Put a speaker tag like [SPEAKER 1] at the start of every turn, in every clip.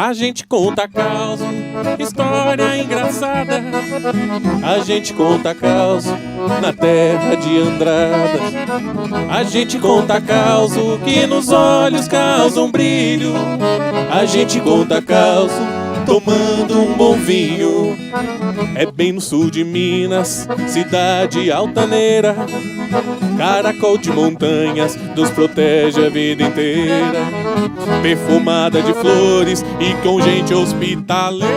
[SPEAKER 1] A gente conta causa, história engraçada. A gente conta causa na terra de Andradas. A gente conta causa que nos olhos causa um brilho. A gente conta causa tomando um bom vinho. É bem no sul de Minas, cidade altaneira. Caracol de montanhas nos protege a vida inteira. Perfumada de flores e com gente hospitaleira.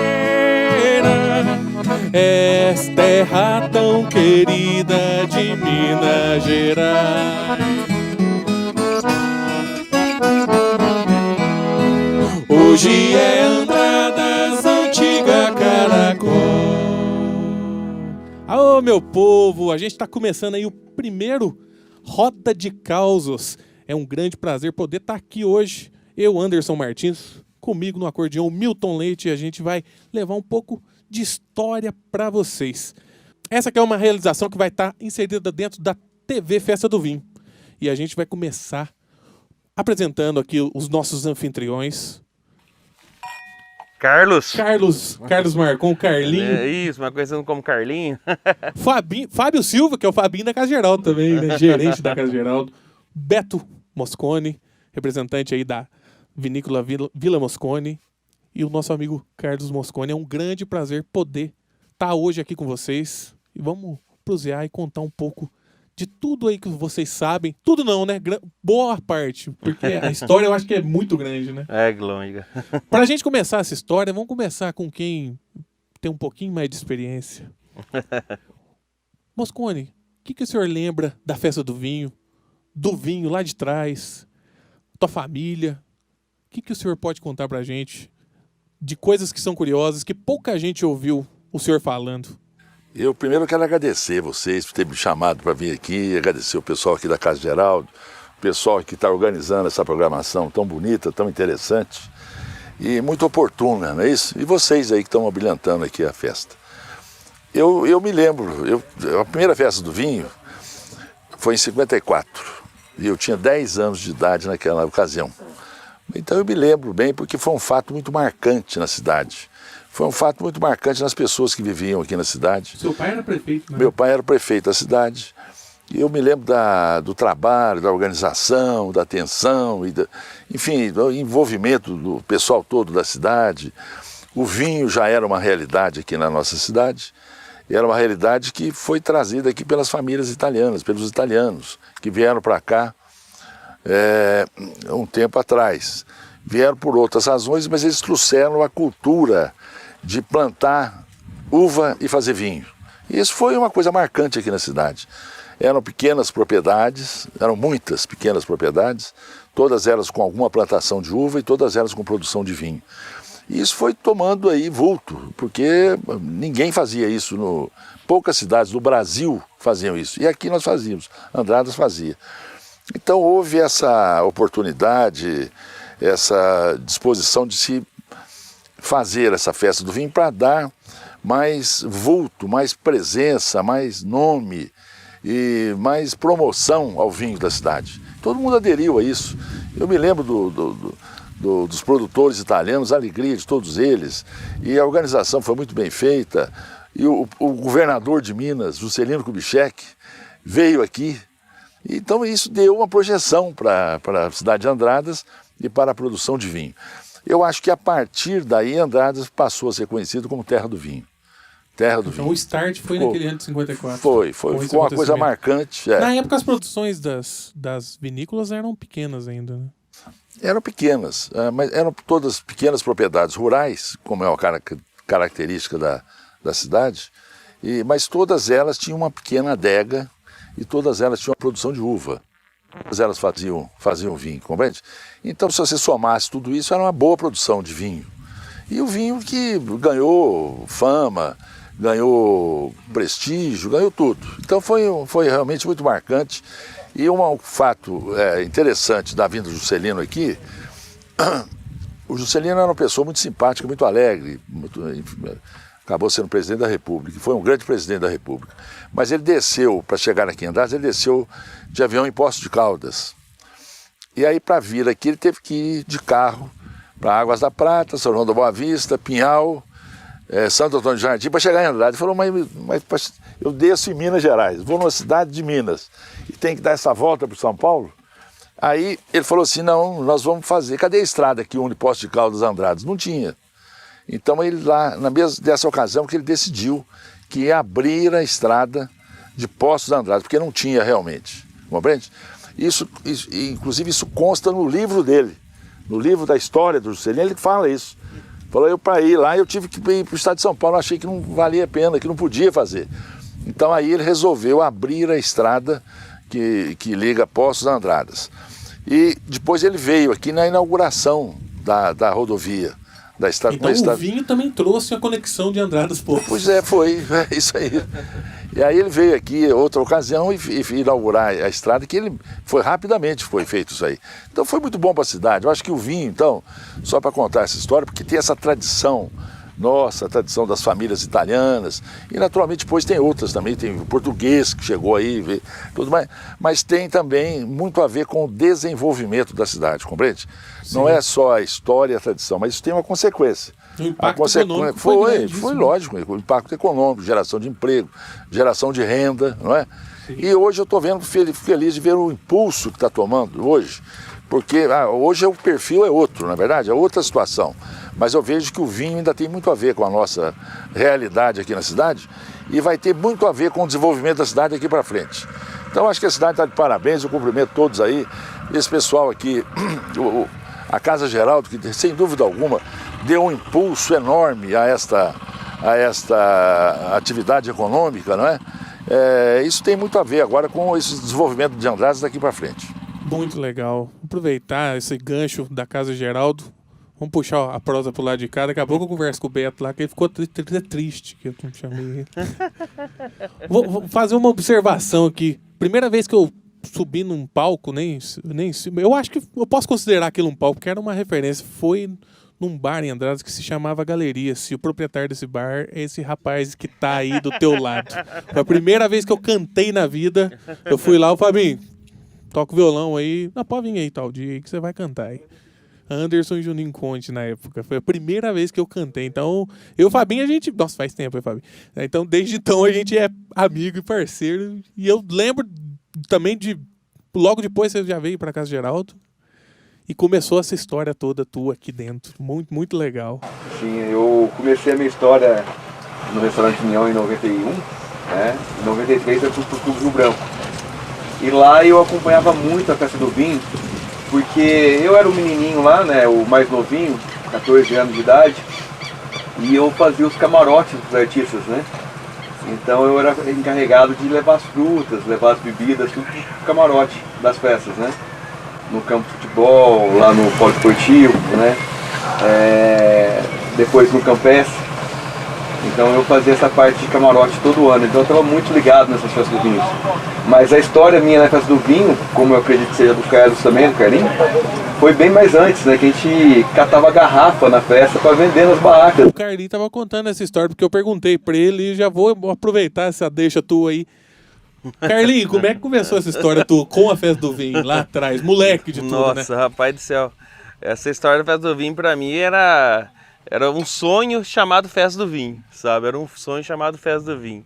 [SPEAKER 1] És terra tão querida de Minas Gerais. Hoje é Andradas, antiga Caracol. Alô, meu povo, a gente está começando aí o primeiro Roda de Causos. É um grande prazer poder estar aqui hoje. Eu, Anderson Martins, comigo no acordeão Milton Leite, e a gente vai levar um pouco de história para vocês. Essa aqui é uma realização que vai estar inserida dentro da TV Festa do Vinho. E a gente vai começar apresentando aqui os nossos anfitriões.
[SPEAKER 2] Carlos
[SPEAKER 1] Marcon, Carlinho.
[SPEAKER 2] É isso, mas conhecendo como Carlinho.
[SPEAKER 1] Fábio Silva, que é o Fabinho da Casa Geraldo também, né? Gerente da Casa Geraldo. Beto Moscone, representante aí da Vinícola Vila Moscone. E o nosso amigo Carlos Moscone. É um grande prazer poder estar hoje aqui com vocês. E vamos prosear e contar um pouco de tudo aí que vocês sabem. Tudo não, né? Boa parte. Porque a história eu acho que é muito grande, né?
[SPEAKER 2] É, longa.
[SPEAKER 1] Pra gente começar essa história, vamos começar com quem tem um pouquinho mais de experiência. Moscone, o que o senhor lembra da festa do vinho lá de trás, tua família? O que o senhor pode contar pra gente de coisas que são curiosas, que pouca gente ouviu o senhor falando?
[SPEAKER 3] Eu primeiro quero agradecer vocês por terem me chamado para vir aqui, agradecer o pessoal aqui da Casa Geraldo, o pessoal que está organizando essa programação tão bonita, tão interessante e muito oportuna, não é isso? E vocês aí que estão abrilhantando aqui a festa. Eu me lembro, a primeira festa do vinho foi em 54 e eu tinha 10 anos de idade naquela ocasião. Então eu me lembro bem porque foi um fato muito marcante na cidade. Foi um fato muito marcante nas pessoas que viviam aqui na cidade.
[SPEAKER 1] Seu pai era prefeito, né?
[SPEAKER 3] Meu pai era prefeito da cidade. E eu me lembro do trabalho, da organização, da atenção, enfim, do envolvimento do pessoal todo da cidade. O vinho já era uma realidade aqui na nossa cidade. E era uma realidade que foi trazida aqui pelas famílias italianas, pelos italianos, que vieram para cá um tempo atrás. Vieram por outras razões, mas eles trouxeram a cultura de plantar uva e fazer vinho. E isso foi uma coisa marcante aqui na cidade. Eram pequenas propriedades, eram muitas pequenas propriedades, todas elas com alguma plantação de uva e todas elas com produção de vinho. E isso foi tomando aí vulto, porque ninguém fazia isso, poucas cidades do Brasil faziam isso. E aqui nós fazíamos, Andradas fazia. Então houve essa oportunidade, essa disposição de se fazer essa festa do vinho para dar mais vulto, mais presença, mais nome e mais promoção ao vinho da cidade. Todo mundo aderiu a isso. Eu me lembro dos produtores italianos, a alegria de todos eles, e a organização foi muito bem feita. E o governador de Minas, Juscelino Kubitschek, veio aqui. Então isso deu uma projeção para a cidade de Andradas e para a produção de vinho. Eu acho que a partir daí Andradas passou a ser conhecido como Terra do Vinho. Terra do
[SPEAKER 1] Então
[SPEAKER 3] Vinho.
[SPEAKER 1] o start foi naquele ano de 54.
[SPEAKER 3] Ficou uma coisa marcante.
[SPEAKER 1] Na época as produções das vinícolas eram pequenas ainda, né?
[SPEAKER 3] Eram pequenas, mas eram todas pequenas propriedades rurais, como é uma característica da cidade, mas todas elas tinham uma pequena adega e todas elas tinham a produção de uva. Todas elas faziam vinho, compreende? Então, se você somasse tudo isso, era uma boa produção de vinho. E o vinho que ganhou fama, ganhou prestígio, ganhou tudo. Então, foi realmente muito marcante. E um fato interessante da vinda do Juscelino aqui, o Juscelino era uma pessoa muito simpática, muito alegre, acabou sendo presidente da República, foi um grande presidente da República. Mas ele desceu, para chegar aqui em Andradas, ele desceu de avião em Poços de Caldas. E aí, para vir aqui, ele teve que ir de carro para Águas da Prata, São João da Boa Vista, Pinhal, Santo Antônio de Jardim, para chegar em Andrade. Ele falou, mas eu desço em Minas Gerais, vou numa cidade de Minas e tem que dar essa volta para São Paulo? Aí ele falou assim, não, nós vamos fazer. Cadê a estrada que une Poços de Caldas e Andrades? Não tinha. Então ele lá, dessa ocasião, que ele decidiu que ia abrir a estrada de Poços de Andrades, porque não tinha realmente, compreende? Inclusive isso consta no livro dele, no livro da história do Juscelino, ele fala isso. Falou, eu para ir lá, eu tive que ir para o estado de São Paulo, achei que não valia a pena, que não podia fazer. Então aí ele resolveu abrir a estrada que liga Poços de Andradas. E depois ele veio aqui na inauguração da rodovia, da estrada.
[SPEAKER 1] Então o vinho também trouxe a conexão de Andradas Poços.
[SPEAKER 3] Pois é, foi isso aí. E aí ele veio aqui outra ocasião e inaugurar a estrada, que ele rapidamente foi feito isso aí. Então foi muito bom para a cidade. Eu acho que o vinho, então, só para contar essa história, porque tem essa tradição nossa, a tradição das famílias italianas, e naturalmente depois tem outras também, tem o português que chegou aí, tudo mais, mas tem também muito a ver com o desenvolvimento da cidade, compreende? Sim. Não é só a história e a tradição, mas isso tem uma consequência.
[SPEAKER 1] O impacto econômico
[SPEAKER 3] foi lógico, o impacto econômico, geração de emprego, geração de renda, não é? Sim. E hoje eu estou vendo, feliz de ver o impulso que está tomando hoje, porque hoje o perfil é outro, na verdade, é outra situação. Mas eu vejo que o vinho ainda tem muito a ver com a nossa realidade aqui na cidade e vai ter muito a ver com o desenvolvimento da cidade aqui para frente. Então acho que a cidade está de parabéns, eu cumprimento todos aí, esse pessoal aqui, a Casa Geraldo, que sem dúvida alguma deu um impulso enorme a esta atividade econômica, não é? Isso tem muito a ver agora com esse desenvolvimento de Andradas daqui para frente.
[SPEAKER 1] Muito legal. Aproveitar esse gancho da Casa Geraldo. Vamos puxar a prosa pro lado de cá. Daqui a pouco eu converso com o Beto lá, que ele ficou triste que eu não chamei ele. Vou fazer uma observação aqui. Primeira vez que eu subi num palco, eu acho que eu posso considerar aquilo um palco, porque era uma referência. Foi num bar em Andradas que se chamava Galeria. Se o proprietário desse bar é esse rapaz que tá aí do teu lado. Foi a primeira vez que eu cantei na vida. Eu fui lá, o Fabinho, toca o violão aí. Não, pode vir aí tal dia aí que você vai cantar aí. Anderson e Juninho Conte na época. Foi a primeira vez que eu cantei. Então, eu e o Fabinho, a gente... Nossa, faz tempo, hein, Fabinho? Então, desde então, a gente é amigo e parceiro. E eu lembro também de... Logo depois, você já veio pra Casa Geraldo. E começou essa história toda tua aqui dentro. Muito, muito legal.
[SPEAKER 4] Sim, eu comecei a minha história no Restaurante União em 91. Né? Em 93, eu fui pro Clube Rio Branco. E lá eu acompanhava muito a festa do vinho. Porque eu era o menininho lá, né, o mais novinho, 14 anos de idade, e eu fazia os camarotes dos artistas, né? Então eu era encarregado de levar as frutas, levar as bebidas, tudo pro camarote das festas, né? No campo de futebol, lá no poliesportivo, né? Depois no campestre. Então eu fazia essa parte de camarote todo ano, então eu estava muito ligado nessas festas do vinho. Mas a história minha na festa do vinho, como eu acredito que seja do Carlos também, do Carlinho, foi bem mais antes, né? Que a gente catava garrafa na festa para vender nas barracas.
[SPEAKER 1] O Carlinho tava contando essa história porque eu perguntei para ele e já vou aproveitar essa deixa tua aí. Carlinho, como é que começou essa história tua com a festa do vinho lá atrás? Moleque de tudo, né?
[SPEAKER 2] Nossa, rapaz do céu. Essa história da festa do vinho para mim era um sonho chamado Festa do Vinho, sabe? Era um sonho chamado Festa do Vinho.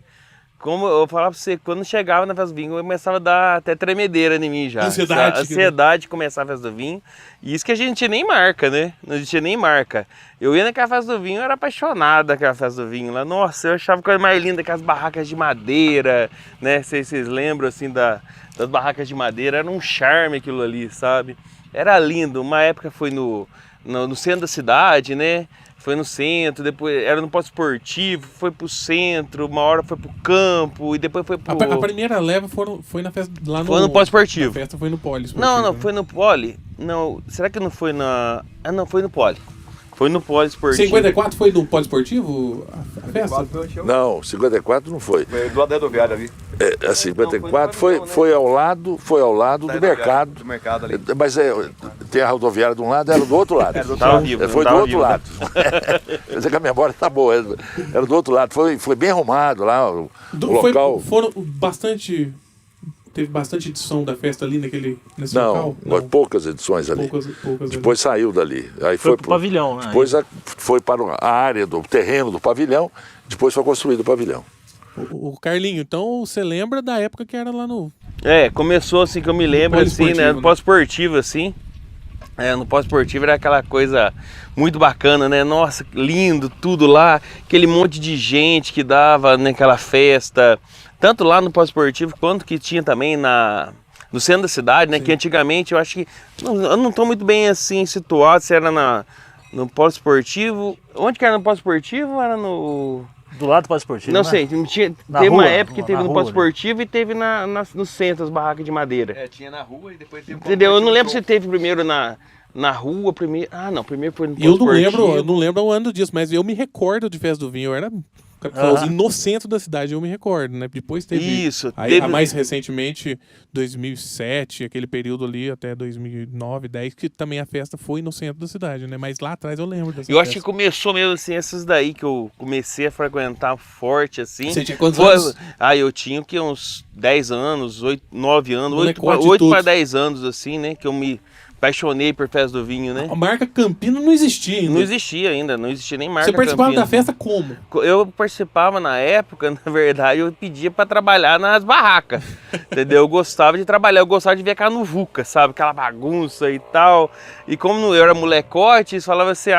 [SPEAKER 2] Como eu falava pra você, quando chegava na Festa do Vinho, eu começava a dar até tremedeira em mim já. Ansiedade de começar a Festa do Vinho. E isso que a gente tinha nem marca, né? Não tinha nem marca. Eu ia naquela Festa do Vinho, eu era apaixonado daquela Festa do Vinho lá. Nossa, eu achava a coisa mais linda, aquelas barracas de madeira, né? Não sei se vocês lembram, assim, das barracas de madeira. Era um charme aquilo ali, sabe? Era lindo. Uma época foi no centro da cidade, né? Foi no centro, depois era no polo esportivo, foi pro centro, uma hora foi pro campo e depois foi pro...
[SPEAKER 1] A primeira leva foi na festa lá no...
[SPEAKER 2] Foi no polo esportivo.
[SPEAKER 1] A festa foi no polo esportivo.
[SPEAKER 2] Não,
[SPEAKER 1] né?
[SPEAKER 2] Foi no poli. Não, será que não foi na... Não, foi no poli. Foi no polo esportivo.
[SPEAKER 1] 54 foi no polo esportivo a festa?
[SPEAKER 3] Não, 54 não foi.
[SPEAKER 4] Foi do lado da rodoviária ali.
[SPEAKER 3] A 54 foi ao lado do mercado.
[SPEAKER 4] Do mercado ali.
[SPEAKER 3] Mas tem a rodoviária de um lado, era do outro lado. Foi do outro lado. Quer dizer que a memória tá boa. Era do outro lado. Foi bem arrumado lá o local.
[SPEAKER 1] Foram bastante teve bastante edição da festa ali nesse
[SPEAKER 3] Não,
[SPEAKER 1] local?
[SPEAKER 3] poucas edições ali.
[SPEAKER 1] Poucas
[SPEAKER 3] Depois saiu dali. Aí
[SPEAKER 5] Foi pro pavilhão, né?
[SPEAKER 3] Depois foi para a área do terreno do pavilhão, depois foi construído o pavilhão.
[SPEAKER 1] O Carlinho, então você lembra da época que era lá no...
[SPEAKER 2] Começou assim que eu me lembro, assim, né? No pós-esportivo, assim. No pós-esportivo era aquela coisa muito bacana, né? Nossa, lindo, tudo lá. Aquele monte de gente que dava naquela festa. Tanto lá no pós-esportivo, quanto que tinha também no centro da cidade, né? Sim. Que antigamente eu acho que... eu não estou muito bem assim situado se era no pós-esportivo. Onde que era no pós-esportivo ou era no...
[SPEAKER 5] Do lado do pós-esportivo,
[SPEAKER 2] não,
[SPEAKER 5] né?
[SPEAKER 2] sei, teve uma época que teve no pós-esportivo e teve no centro, as barracas de madeira.
[SPEAKER 4] Tinha na rua e depois teve...
[SPEAKER 2] Entendeu? Eu não lembro se teve primeiro na rua, primeiro... Ah, não, primeiro foi no pós-esportivo.
[SPEAKER 1] Eu não lembro o ano disso, mas eu me recordo de Festa do Vinho, eu era... no centro da cidade, eu me recordo, né? Depois teve...
[SPEAKER 2] Isso.
[SPEAKER 1] Aí, mais recentemente, 2007, aquele período ali, até 2009, 10, que também a festa foi no centro da cidade, né? Mas lá atrás eu lembro dessa
[SPEAKER 2] Eu
[SPEAKER 1] festa.
[SPEAKER 2] acho que começou mesmo assim, essas daí que eu comecei a frequentar forte, assim.
[SPEAKER 1] Você tinha quantos anos?
[SPEAKER 2] Eu tinha o quê? Uns 10 anos, 9 anos, 8 para 10 anos, assim, né? Que eu me apaixonei por Festa do Vinho, né?
[SPEAKER 1] A marca Campino não existia ainda.
[SPEAKER 2] Não existia ainda, não existia nem marca
[SPEAKER 1] Você participava
[SPEAKER 2] Campino.
[SPEAKER 1] da festa como?
[SPEAKER 2] Eu participava na época, na verdade, eu pedia para trabalhar nas barracas, entendeu? Eu gostava de trabalhar, eu gostava de ver aquela nuvuca, sabe? Aquela bagunça e tal. E como eu era molecote, eles falavam assim,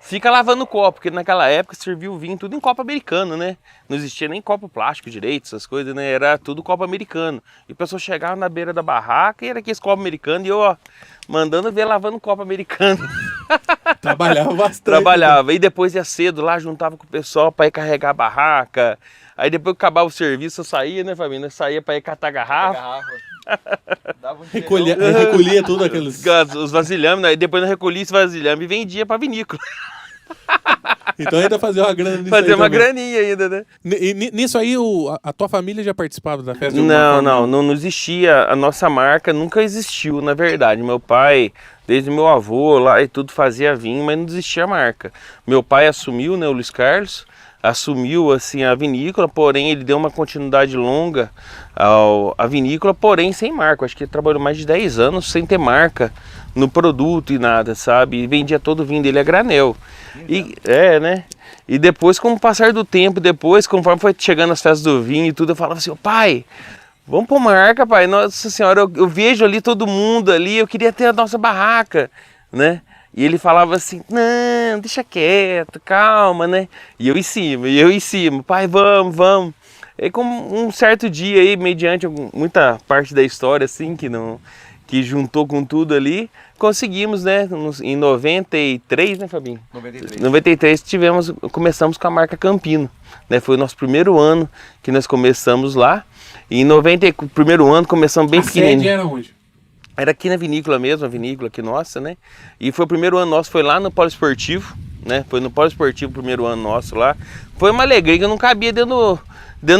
[SPEAKER 2] fica lavando copo, porque naquela época servia o vinho tudo em copo americano, né? Não existia nem copo plástico direito, essas coisas, né? Era tudo copo americano. E a pessoa chegava na beira da barraca e era aqueles copos americanos e eu, mandando ver lavando copo americano.
[SPEAKER 1] Trabalhava bastante.
[SPEAKER 2] Trabalhava. E depois ia cedo lá, juntava com o pessoal para ir carregar a barraca. Aí depois que acabava o serviço, eu saía, né, Fabinho? Eu saía para ir catar garrafa.
[SPEAKER 1] Recolhia tudo aqueles...
[SPEAKER 2] Os vasilhames, né? E depois eu recolhia esse vasilhame e vendia para vinícola.
[SPEAKER 1] Então ainda fazia uma grana nisso.
[SPEAKER 2] Fazia uma graninha ainda, né?
[SPEAKER 1] E nisso aí, a tua família já participava da festa?
[SPEAKER 2] Não existia. A nossa marca nunca existiu, na verdade. Meu pai, desde meu avô lá e tudo, fazia vinho, mas não existia a marca. Meu pai assumiu, né, o Luiz Carlos, assumiu assim a vinícola, porém ele deu uma continuidade longa à vinícola, porém sem marca. Acho que ele trabalhou mais de 10 anos sem ter marca no produto e nada, sabe? E vendia todo o vinho dele a granel. Né? E depois, com o passar do tempo, conforme foi chegando as festas do vinho e tudo, eu falava assim, pai, vamos pôr marca, pai. Nossa senhora, eu vejo ali todo mundo ali, eu queria ter a nossa barraca, né? E ele falava assim, não, deixa quieto, calma, né? E eu em cima, pai, vamos. E com um certo dia aí, mediante muita parte da história, assim, que juntou com tudo ali, conseguimos, né, em 93, né, Fabinho? 93 começamos com a marca Campino, né, foi o nosso primeiro ano que nós começamos lá, e em 91 ano começamos bem pequenininho. A
[SPEAKER 1] sede era onde?
[SPEAKER 2] Era aqui na vinícola mesmo, a vinícola aqui nossa, né, e foi o primeiro ano nosso, foi lá no Polo Esportivo, né, foi no Polo Esportivo o primeiro ano nosso lá, foi uma alegria que eu não cabia dentro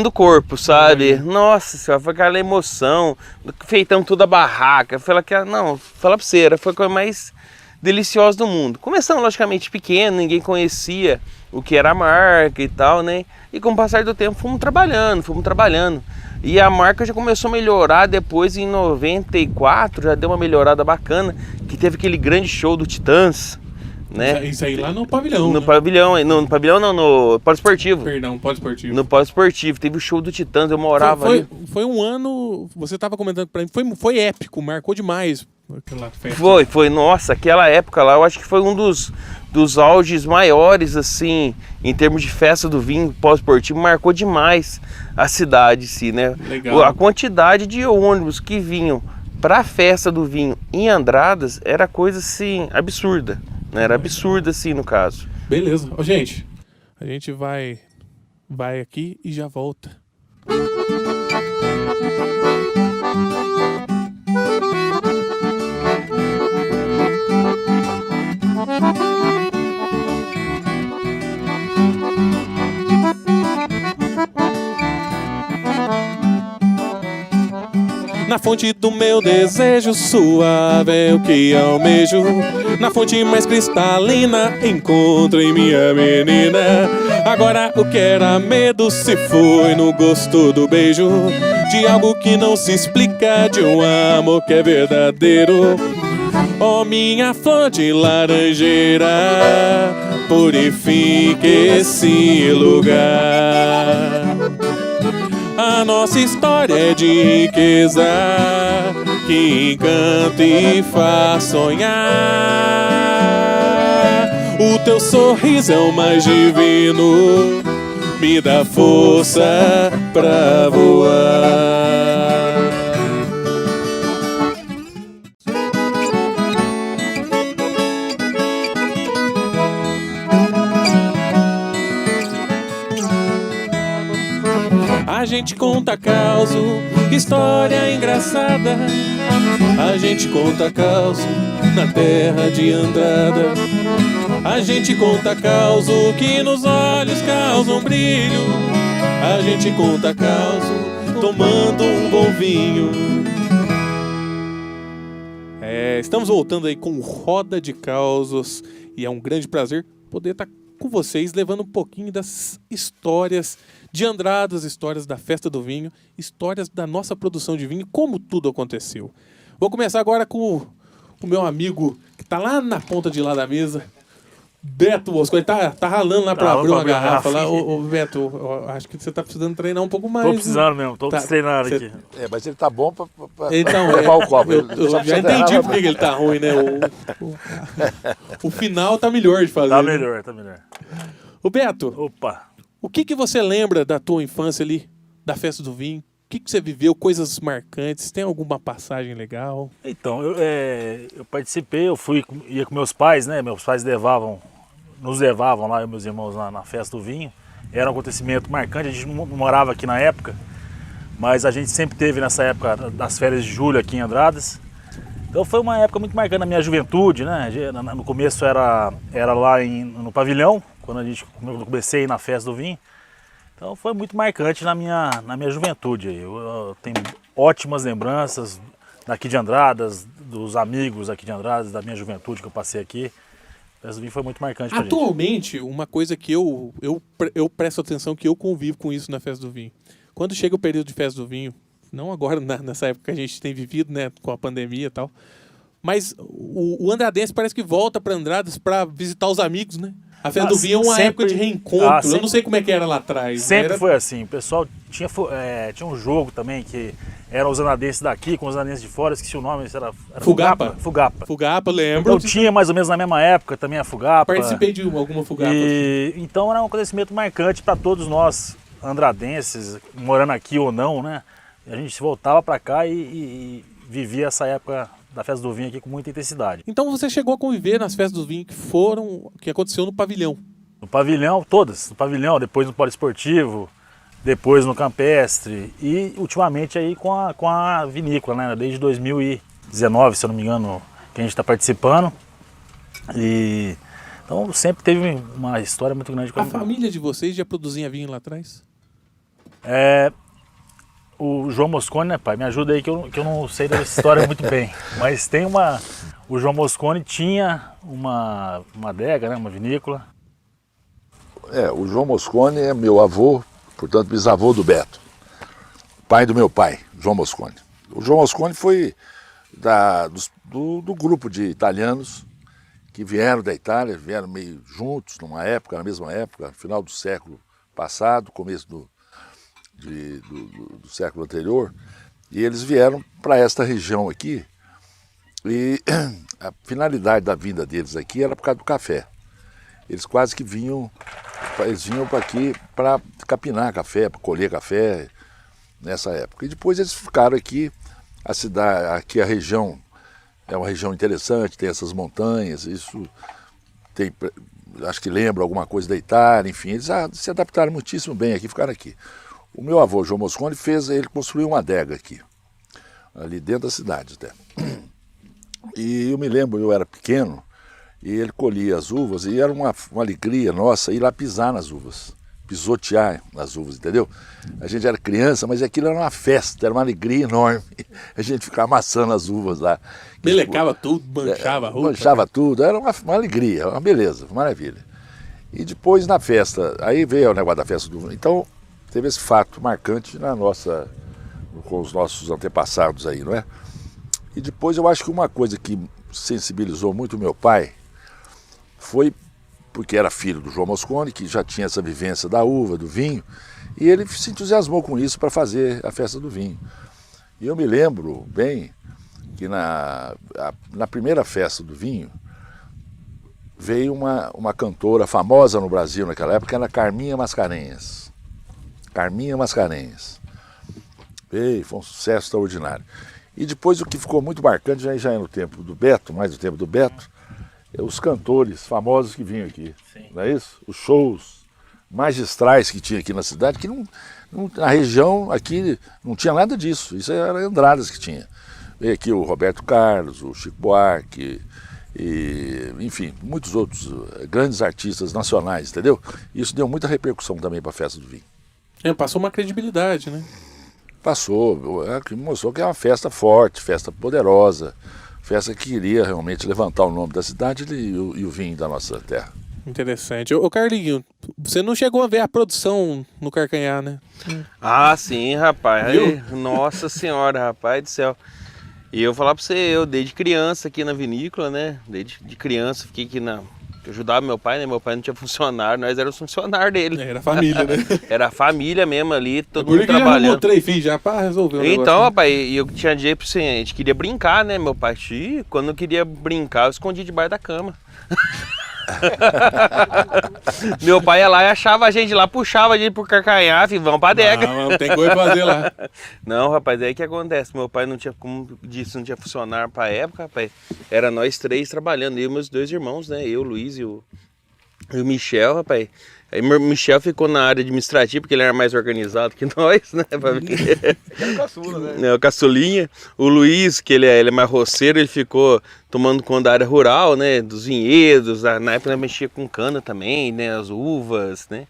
[SPEAKER 2] do corpo, sabe? Nossa senhora, foi aquela emoção, feitamos toda a barraca, falar pra você, foi a coisa mais deliciosa do mundo. Começamos logicamente pequeno, ninguém conhecia o que era a marca e tal, né? E com o passar do tempo fomos trabalhando. E a marca já começou a melhorar depois, em 94, já deu uma melhorada bacana, que teve aquele grande show do Titãs, né?
[SPEAKER 1] Isso aí lá no pavilhão.
[SPEAKER 2] No pavilhão não, no Polo Esportivo.
[SPEAKER 1] Perdão, Polo Esportivo.
[SPEAKER 2] No Polo Esportivo, teve o show do Titãs, eu morava ali.
[SPEAKER 1] Foi um ano, você estava comentando pra mim, foi épico, marcou demais aquela festa.
[SPEAKER 2] Foi, nossa, aquela época lá, eu acho que foi um dos auges maiores, assim, em termos de festa do vinho pós-esportivo, marcou demais a cidade, assim, né?
[SPEAKER 1] Legal.
[SPEAKER 2] A quantidade de ônibus que vinham para a festa do vinho em Andradas era coisa, assim, absurda. Era absurdo assim no caso.
[SPEAKER 1] Beleza. Gente, a gente vai aqui e já volta. Na fonte do meu desejo suave é o que almejo. Na fonte mais cristalina encontrei minha menina. Agora o que era medo se foi no gosto do beijo, de algo que não se explica, de um amor que é verdadeiro. Oh, minha flor de laranjeira, purifique esse lugar. A nossa história é de riqueza, que encanta e faz sonhar. O teu sorriso é o mais divino, me dá força pra voar. A gente conta causo, história engraçada. A gente conta causo na terra de Andrada. A gente conta causo que nos olhos causa um brilho. A gente conta causo tomando um bom vinho. Estamos voltando aí com Roda de Causos e é um grande prazer poder estar com vocês levando um pouquinho das histórias de Andradas, histórias da Festa do Vinho, histórias da nossa produção de vinho, como tudo aconteceu. Vou começar agora com o meu amigo que tá lá na ponta de lá da mesa, Beto Moscou. Ele tá ralando lá pra abrir uma garrafa lá. Ô Beto, eu acho que você tá precisando treinar um pouco mais.
[SPEAKER 5] Tô precisando mesmo, tô treinando aqui.
[SPEAKER 3] Mas ele tá bom pra
[SPEAKER 1] então,
[SPEAKER 3] levar o copo.
[SPEAKER 1] Eu já entendi por que ele tá ruim, né? O final tá melhor de fazer.
[SPEAKER 5] Tá melhor, tá melhor.
[SPEAKER 1] Ô Beto,
[SPEAKER 5] Opa!
[SPEAKER 1] o que você lembra da tua infância ali, da Festa do Vinho? O que você viveu? Coisas marcantes? Tem alguma passagem legal?
[SPEAKER 5] Então, eu participei, ia com meus pais, né? Meus pais nos levavam lá, eu e meus irmãos, na Festa do Vinho. Era um acontecimento marcante, a gente não morava aqui na época, mas a gente sempre teve nessa época das férias de julho aqui em Andradas. Então foi uma época muito marcante na minha juventude, né? No começo era lá no pavilhão, quando eu comecei na Festa do Vinho. Então foi muito marcante na minha juventude. Eu tenho ótimas lembranças daqui de Andradas, dos amigos aqui de Andradas, da minha juventude que eu passei aqui. A Festa do Vinho foi muito marcante pra gente.
[SPEAKER 1] Atualmente, uma coisa que eu presto atenção, que eu convivo com isso na Festa do Vinho. Quando chega o período de Festa do Vinho, não agora nessa época que a gente tem vivido, né, com a pandemia e tal, mas o andradense parece que volta para Andradas para visitar os amigos, né? A Festa do Vinho é uma época de reencontro. Eu não sei como é que era lá atrás.
[SPEAKER 5] Sempre foi assim. O pessoal tinha um jogo também que eram os andradenses daqui com os andradenses de fora, esqueci o nome, era
[SPEAKER 1] Fugapa.
[SPEAKER 5] Fugapa,
[SPEAKER 1] lembro.
[SPEAKER 5] Então tinha mais ou menos na mesma época também a Fugapa.
[SPEAKER 1] Participei de alguma Fugapa.
[SPEAKER 5] Então era um acontecimento marcante para todos nós andradenses, morando aqui ou não, né? A gente voltava para cá e vivia essa época da Festa do Vinho aqui com muita intensidade.
[SPEAKER 1] Então você chegou a conviver nas Festas do Vinho que aconteceu no pavilhão?
[SPEAKER 5] No pavilhão, todas. No pavilhão, depois no poliesportivo, depois no campestre e ultimamente aí com a vinícola, né? Desde 2019, se eu não me engano, que a gente está participando. Então sempre teve uma história muito grande com
[SPEAKER 1] a família de vocês já produzia vinho lá atrás?
[SPEAKER 5] O João Moscone, né, pai? Me ajuda aí que eu não sei dessa história muito bem. Mas tem o João Moscone tinha uma adega, né, uma vinícola.
[SPEAKER 3] O João Moscone é meu avô, portanto bisavô do Beto. Pai do meu pai, João Moscone. O João Moscone foi do grupo de italianos que vieram da Itália, vieram meio juntos na mesma época, final do século passado, começo do século anterior, e eles vieram para esta região aqui, e a finalidade da vinda deles aqui era por causa do café. Eles quase que vinham para aqui para capinar café, para colher café, nessa época. E depois eles ficaram aqui, aqui a região é uma região interessante, tem essas montanhas, isso tem, acho que lembra alguma coisa da Itália, enfim, eles se adaptaram muitíssimo bem aqui, ficaram aqui. O meu avô, João Moscone, ele construiu uma adega aqui, ali dentro da cidade até. E eu me lembro, eu era pequeno, e ele colhia as uvas, e era uma alegria nossa ir lá pisar nas uvas. pisotear as uvas, entendeu? A gente era criança, mas aquilo era uma festa, era uma alegria enorme. A gente ficava amassando as uvas lá.
[SPEAKER 1] Melecava tudo, manchava a roupa.
[SPEAKER 3] Manchava tudo, era uma alegria, uma beleza, uma maravilha. E depois na festa, aí veio o negócio da festa do vinho. Então teve esse fato marcante com os nossos antepassados aí, não é? E depois eu acho que uma coisa que sensibilizou muito o meu pai foi porque era filho do João Mosconi, que já tinha essa vivência da uva, do vinho, e ele se entusiasmou com isso para fazer a festa do vinho. E eu me lembro bem que na primeira festa do vinho veio uma cantora famosa no Brasil naquela época, era Carminha Mascarenhas. Carminha Mascarenhas. E foi um sucesso extraordinário. E depois o que ficou muito marcante, já é no tempo do Beto, mais no tempo do Beto, os cantores famosos que vinham aqui, não é isso? Os shows magistrais que tinha aqui na cidade, que na região aqui não tinha nada disso, isso era Andradas que tinha. Veio aqui o Roberto Carlos, o Chico Buarque, e, enfim, muitos outros grandes artistas nacionais, entendeu? Isso deu muita repercussão também para a festa do vinho.
[SPEAKER 1] Passou uma credibilidade, né?
[SPEAKER 3] Passou, mostrou que é uma festa forte, festa poderosa, festa que queria realmente levantar o nome da cidade e o vinho da nossa terra.
[SPEAKER 1] Interessante. Ô Carlinho, você não chegou a ver a produção no Carcanhar, né?
[SPEAKER 2] Ah, sim, rapaz. Aí, nossa senhora, rapaz do céu. E eu falar pra você, eu desde criança aqui na vinícola, né? Desde criança fiquei aqui eu ajudava meu pai, né? Meu pai não tinha funcionário, nós éramos funcionários dele.
[SPEAKER 1] Era família, né?
[SPEAKER 2] Era a família mesmo ali, todo
[SPEAKER 1] Por
[SPEAKER 2] mundo
[SPEAKER 1] que já
[SPEAKER 2] trabalhando.
[SPEAKER 1] arrumou 3 filhos já pra resolver o negócio,
[SPEAKER 2] Então,
[SPEAKER 1] né?
[SPEAKER 2] rapaz, eu tinha dia pra você, a gente queria brincar, né? Meu pai, quando eu queria brincar, eu escondia debaixo da cama. Meu pai ia lá e achava a gente lá, puxava a gente pro Carcanhar, filho, vamos pra adega.
[SPEAKER 1] Não tem coisa pra fazer lá.
[SPEAKER 2] Não, rapaz, aí que acontece, meu pai não tinha, como disse, não tinha funcionário pra época, rapaz, era nós 3 trabalhando, eu e meus 2 irmãos, né, eu, o Luiz e o Michel, rapaz. Aí meu Michel ficou na área administrativa, porque ele era mais organizado que nós, né?
[SPEAKER 4] Era o caçula, né?
[SPEAKER 2] É, o caçulinha. O Luiz, que ele é mais roceiro, ele ficou tomando conta da área rural, né? Dos vinhedos, na época nós mexia com cana também, né? As uvas, né?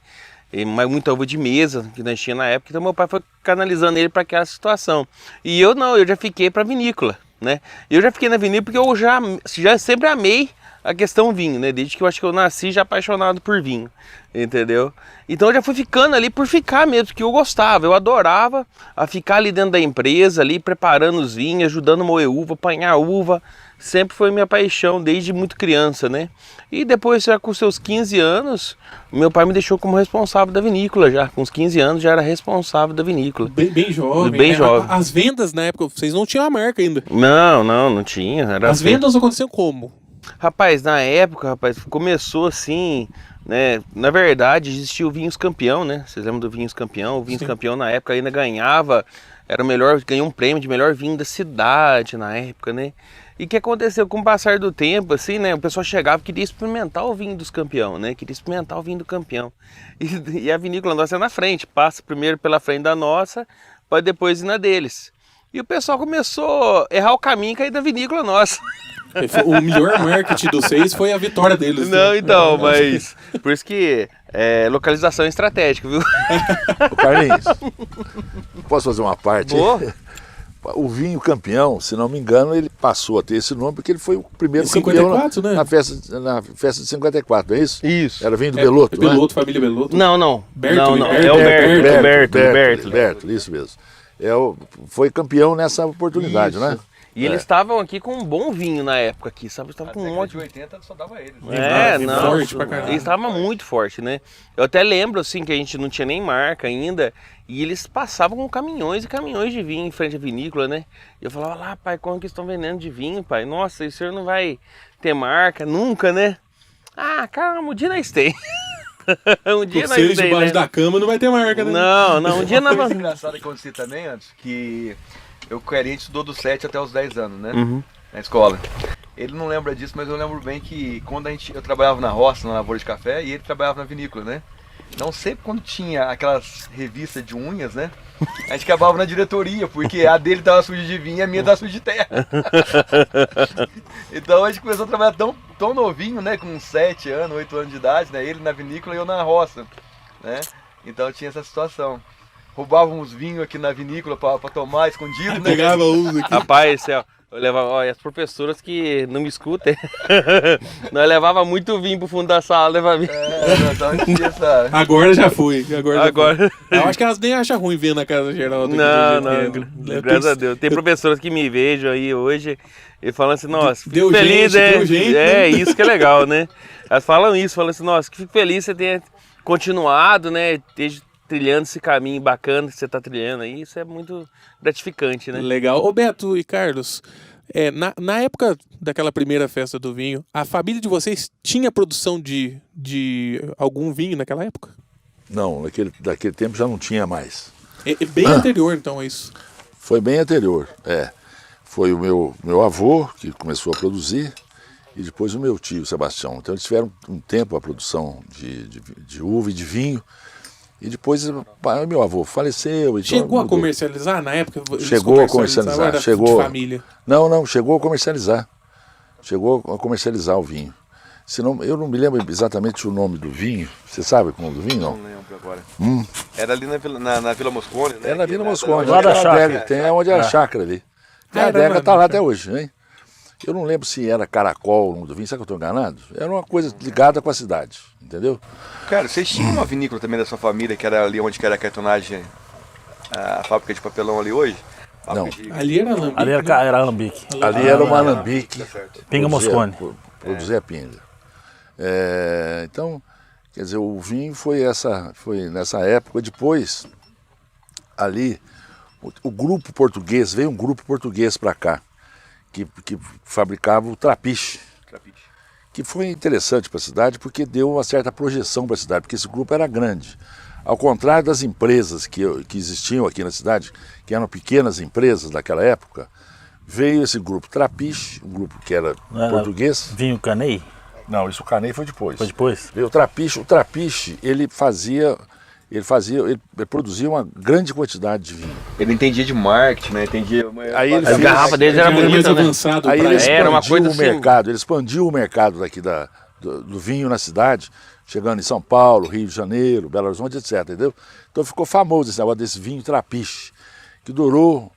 [SPEAKER 2] Mas muita uva de mesa que nós tínhamos na época, então meu pai foi canalizando ele para aquela situação. E eu não, eu já fiquei para vinícola, né? Eu já fiquei na vinícola porque eu já sempre amei a questão vinho, né? Desde que eu acho que eu nasci já apaixonado por vinho, entendeu? Então eu já fui ficando ali por ficar mesmo, porque eu gostava, eu adorava a ficar ali dentro da empresa, ali preparando os vinhos, ajudando a moer uva, apanhar uva, sempre foi minha paixão desde muito criança, né? E depois, já com seus 15 anos, meu pai me deixou como responsável da vinícola já, com os 15 anos já era responsável da vinícola.
[SPEAKER 1] Bem jovem.
[SPEAKER 2] Bem
[SPEAKER 1] né?
[SPEAKER 2] jovem.
[SPEAKER 1] As vendas na época, vocês não tinham a marca ainda.
[SPEAKER 2] Não tinha. Era
[SPEAKER 1] As vendas aconteciam como?
[SPEAKER 2] Rapaz, na época, rapaz, começou assim, né? Na verdade, existia o Vinhos Campeão, né? Vocês lembram do Vinhos Campeão? O Vinhos Campeão na época ainda ganhava, era o melhor, ganhou um prêmio de melhor vinho da cidade na época, né? E o que aconteceu com o passar do tempo, assim, né? O pessoal chegava e queria experimentar o vinho dos campeão, né? Queria experimentar o vinho do campeão. E a vinícola nossa é na frente, passa primeiro pela frente da nossa, para depois ir na deles. E o pessoal começou a errar o caminho e cair da vinícola nossa.
[SPEAKER 1] O melhor marketing dos 6 foi a vitória deles.
[SPEAKER 2] Não,
[SPEAKER 1] né?
[SPEAKER 2] então, mas por isso que localização estratégica, viu?
[SPEAKER 3] Ô Carlinhos, posso fazer uma parte?
[SPEAKER 2] Boa.
[SPEAKER 3] O vinho campeão, se não me engano, ele passou a ter esse nome porque ele foi o primeiro
[SPEAKER 1] Em 54,
[SPEAKER 3] campeão
[SPEAKER 1] né?
[SPEAKER 3] na festa de 54, não é isso?
[SPEAKER 2] Isso.
[SPEAKER 3] Era vinho do Beloto, né?
[SPEAKER 1] Beloto, família Beloto.
[SPEAKER 2] Não.
[SPEAKER 1] Bertoli,
[SPEAKER 2] Não.
[SPEAKER 1] Bertoli,
[SPEAKER 2] É o Bertoli.
[SPEAKER 3] Bertoli, isso mesmo. Foi campeão nessa oportunidade,
[SPEAKER 2] Isso.
[SPEAKER 3] né?
[SPEAKER 2] E eles estavam aqui com um bom vinho na época aqui, sabe? Estavam com um monte
[SPEAKER 4] de 80 só dava eles.
[SPEAKER 1] Forte pra caralho.
[SPEAKER 2] Eles estavam muito forte, né? Eu até lembro, assim, que a gente não tinha nem marca ainda, e eles passavam com caminhões e caminhões de vinho em frente à vinícola, né? E eu falava lá, pai, como que estão vendendo de vinho, pai? Nossa, o senhor não vai ter marca nunca, né? Ah, calma, um dia nós tem. Um dia nós
[SPEAKER 1] Vocês
[SPEAKER 2] tem,
[SPEAKER 1] debaixo
[SPEAKER 2] né?
[SPEAKER 1] da cama não vai ter marca, né?
[SPEAKER 2] Não, um dia nós
[SPEAKER 4] Uma coisa
[SPEAKER 2] vamos...
[SPEAKER 4] engraçada que aconteceu também antes, que eu com a gente estudou dos 7 até os 10 anos, né?
[SPEAKER 2] Uhum.
[SPEAKER 4] Na escola. Ele não lembra disso, mas eu lembro bem que quando eu trabalhava na roça, na lavoura de café, e ele trabalhava na vinícola, né? Então sempre quando tinha aquelas revistas de unhas, né? A gente acabava na diretoria, porque a dele tava suja de vinho e a minha tava suja de terra. Então a gente começou a trabalhar tão novinho, né? Com 7 anos, 8 anos de idade, né? Ele na vinícola e eu na roça, né? Então tinha essa situação. Roubávamos vinho aqui na vinícola pra tomar escondido, né?
[SPEAKER 1] Pegava uns aqui.
[SPEAKER 2] Rapaz, céu, eu levava, olha, as professoras que não me escutem, nós levava muito vinho pro fundo da sala, levava vinho.
[SPEAKER 4] Então tinha essa...
[SPEAKER 1] Agora já fui.
[SPEAKER 2] Agora.
[SPEAKER 1] Eu acho que elas nem acham ruim ver na casa geral.
[SPEAKER 2] Não, graças a Deus. Tem professoras que me vejam aí hoje e falam assim, nossa, fico
[SPEAKER 1] Deu
[SPEAKER 2] feliz,
[SPEAKER 1] gente, deu gente, né?
[SPEAKER 2] isso que é legal, né? Elas falam isso, falam assim, nossa, que fico feliz você ter continuado, né? Esteja trilhando esse caminho bacana que você está trilhando aí, isso é muito gratificante, né?
[SPEAKER 1] Legal. Ô Beto e Carlos, na época daquela primeira festa do vinho, a família de vocês tinha produção de algum vinho naquela época?
[SPEAKER 3] Não, daquele tempo já não tinha mais.
[SPEAKER 1] É bem anterior, então, a isso.
[SPEAKER 3] Foi bem anterior, Foi o meu avô que começou a produzir e depois o meu tio, Sebastião. Então eles tiveram um tempo a produção de uva e de vinho. E depois meu avô faleceu. Então
[SPEAKER 1] Chegou a
[SPEAKER 3] mudou.
[SPEAKER 1] comercializar na época?
[SPEAKER 3] Chegou a comercializar.
[SPEAKER 1] De família?
[SPEAKER 3] Não, chegou a comercializar. Chegou a comercializar o vinho. Senão, eu não me lembro exatamente o nome do vinho. Você sabe o nome do vinho, não?
[SPEAKER 4] Não lembro agora. Era ali na Vila Moscone, né?
[SPEAKER 3] É na Vila Moscone.
[SPEAKER 5] Lá da chácara.
[SPEAKER 3] Tem onde é a chácara ali. A adega está lá até hoje, hein? Eu não lembro se era Caracol o nome do vinho, será que eu estou enganado? Era uma coisa ligada com a cidade, entendeu?
[SPEAKER 4] Cara, vocês tinham uma vinícola também da sua família, que era ali onde que era a cartonagem, a fábrica de papelão ali hoje?
[SPEAKER 3] Não.
[SPEAKER 1] Ali era alambique.
[SPEAKER 5] Ali era alambique.
[SPEAKER 3] Ali era uma alambique.
[SPEAKER 5] Pinga Moscone.
[SPEAKER 3] Produzia pinga. Então, quer dizer, o vinho foi nessa época. Depois, ali, o grupo português, veio um grupo português para cá, que fabricava o trapiche. Que foi interessante para a cidade porque deu uma certa projeção para a cidade, porque esse grupo era grande. Ao contrário das empresas que existiam aqui na cidade, que eram pequenas empresas daquela época, veio esse grupo Trapiche, um grupo que era português.
[SPEAKER 5] Vinho Canei?
[SPEAKER 3] Não, isso o Canei foi depois.
[SPEAKER 5] Foi depois?
[SPEAKER 3] Veio o Trapiche ele produzia uma grande quantidade de vinho.
[SPEAKER 4] Ele entendia de marketing, né?
[SPEAKER 3] Aí ele
[SPEAKER 2] A garrafa deles era bonita, né?
[SPEAKER 3] Aí ele
[SPEAKER 2] Era uma
[SPEAKER 3] expandiu
[SPEAKER 2] coisa
[SPEAKER 3] o
[SPEAKER 2] assim.
[SPEAKER 3] mercado, ele expandiu o mercado daqui do vinho na cidade, chegando em São Paulo, Rio de Janeiro, Belo Horizonte, etc. Entendeu? Então ficou famoso esse negócio desse vinho Trapiche, que durou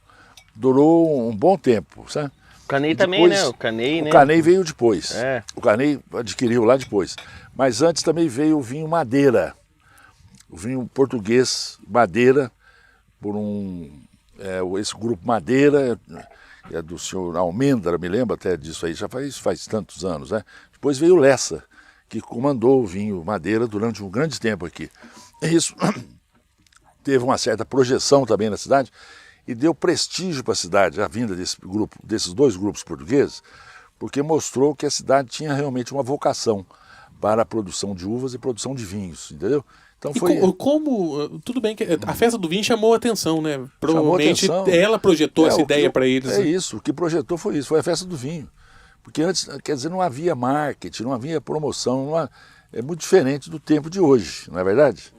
[SPEAKER 3] um bom tempo, sabe?
[SPEAKER 2] O Canei
[SPEAKER 3] Depois,
[SPEAKER 2] também, né? O Canei, né?
[SPEAKER 3] O Canei veio depois.
[SPEAKER 2] É.
[SPEAKER 3] O Canei adquiriu lá depois. Mas antes também veio o vinho Madeira. O vinho português Madeira, por esse grupo Madeira, é do senhor Almendra, me lembro até disso aí, já faz tantos anos, né? Depois veio o Lessa, que comandou o vinho Madeira durante um grande tempo aqui. Isso teve uma certa projeção também na cidade e deu prestígio para a cidade, a vinda desses dois grupos portugueses, porque mostrou que a cidade tinha realmente uma vocação para a produção de uvas e produção de vinhos, entendeu? Então
[SPEAKER 1] tudo bem que a festa do vinho chamou a atenção, né? Provavelmente
[SPEAKER 3] chamou atenção.
[SPEAKER 1] ela projetou essa ideia para eles.
[SPEAKER 3] É isso, o que projetou foi isso, foi a festa do vinho. Porque antes, quer dizer, não havia marketing, não havia promoção, é muito diferente do tempo de hoje, não é verdade?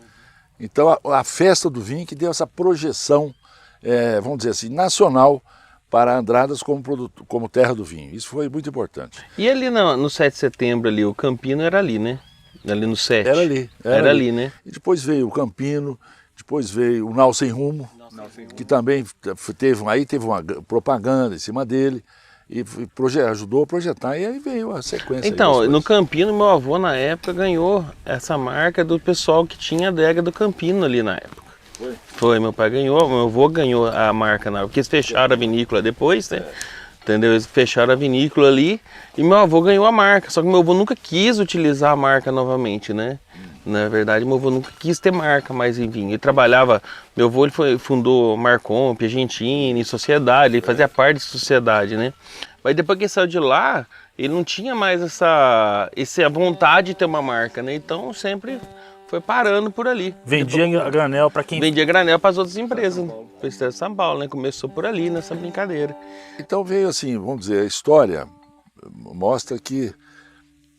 [SPEAKER 3] Então a festa do vinho que deu essa projeção, vamos dizer assim, nacional para Andradas como terra do vinho. Isso foi muito importante.
[SPEAKER 2] E ali no 7 de setembro, ali, o Campino era ali, né? Ali no 7.
[SPEAKER 3] Era ali.
[SPEAKER 2] Era ali, né?
[SPEAKER 3] E depois veio o Campino, depois veio o Nau Sem Rumo, que também teve uma propaganda em cima dele e ajudou a projetar, e aí veio a sequência.
[SPEAKER 2] Então, no Campino, meu avô na época ganhou essa marca do pessoal que tinha a adega do Campino ali na época. Foi, meu pai ganhou, meu avô ganhou a marca na época, porque eles fecharam a vinícola depois, né? Entendeu? Eles fecharam a vinícola ali e meu avô ganhou a marca. Só que meu avô nunca quis utilizar a marca novamente, né? Na verdade, meu avô nunca quis ter marca mais em vinho. Ele trabalhava, meu avô fundou Marcomp, Argentini, Sociedade, ele fazia parte de sociedade, né? Mas depois que ele saiu de lá, ele não tinha mais essa vontade de ter uma marca, né? Então sempre foi parando por ali.
[SPEAKER 5] Vendia a granel para quem...
[SPEAKER 2] Vendia granel para as outras empresas. Foi Estado de São Paulo, né? Começou por ali, nessa brincadeira.
[SPEAKER 3] Então veio assim, vamos dizer, a história mostra que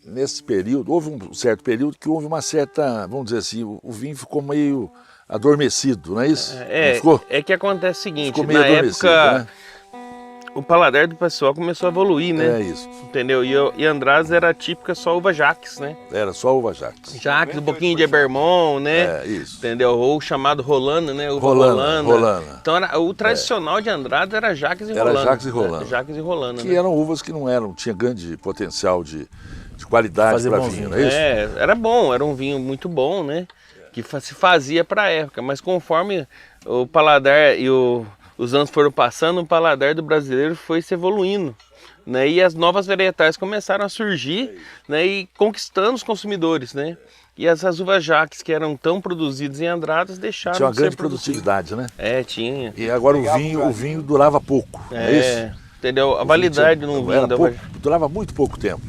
[SPEAKER 3] nesse período, houve um certo período que houve uma certa, vamos dizer assim, o vinho ficou meio adormecido, não é isso?
[SPEAKER 2] É que acontece o seguinte,
[SPEAKER 3] ficou meio
[SPEAKER 2] na
[SPEAKER 3] adormecido,
[SPEAKER 2] época...
[SPEAKER 3] né?
[SPEAKER 2] o paladar do pessoal começou a evoluir, né?
[SPEAKER 3] É isso.
[SPEAKER 2] Entendeu? E Andradas era típica só uva Jacques, né?
[SPEAKER 3] Era só uva Jacques.
[SPEAKER 2] Jacques, um pouquinho de Ebermon, né?
[SPEAKER 3] É, isso.
[SPEAKER 2] Entendeu? Ou chamado Rolana, né? Uva
[SPEAKER 3] Rolana.
[SPEAKER 2] Então o tradicional de Andradas era Jacques e
[SPEAKER 3] Era
[SPEAKER 2] Rolana.
[SPEAKER 3] Jacques e Rolana.
[SPEAKER 2] Né? Jacques e Rolana,
[SPEAKER 3] Que
[SPEAKER 2] né?
[SPEAKER 3] eram uvas que não tinha grande potencial de qualidade
[SPEAKER 5] Fazer
[SPEAKER 3] para
[SPEAKER 5] bom
[SPEAKER 3] vinho,
[SPEAKER 5] vinho.
[SPEAKER 3] não é isso?
[SPEAKER 2] É, era bom, era um vinho muito bom, né? Que se fazia para a época, mas conforme o paladar e os anos foram passando, o paladar do brasileiro foi se evoluindo, né? E as novas varietais começaram a surgir, né? E conquistando os consumidores, né? E essas uvas Jacques que eram tão produzidas em Andradas deixaram
[SPEAKER 3] Tinha uma
[SPEAKER 2] de ser
[SPEAKER 3] grande
[SPEAKER 2] produzidas.
[SPEAKER 3] produtividade, né?
[SPEAKER 2] É, tinha.
[SPEAKER 3] E agora o vinho durava pouco, não é isso?
[SPEAKER 2] Entendeu? A validade
[SPEAKER 3] O vinho
[SPEAKER 2] num
[SPEAKER 3] era
[SPEAKER 2] vinho
[SPEAKER 3] pouco, durava muito pouco tempo.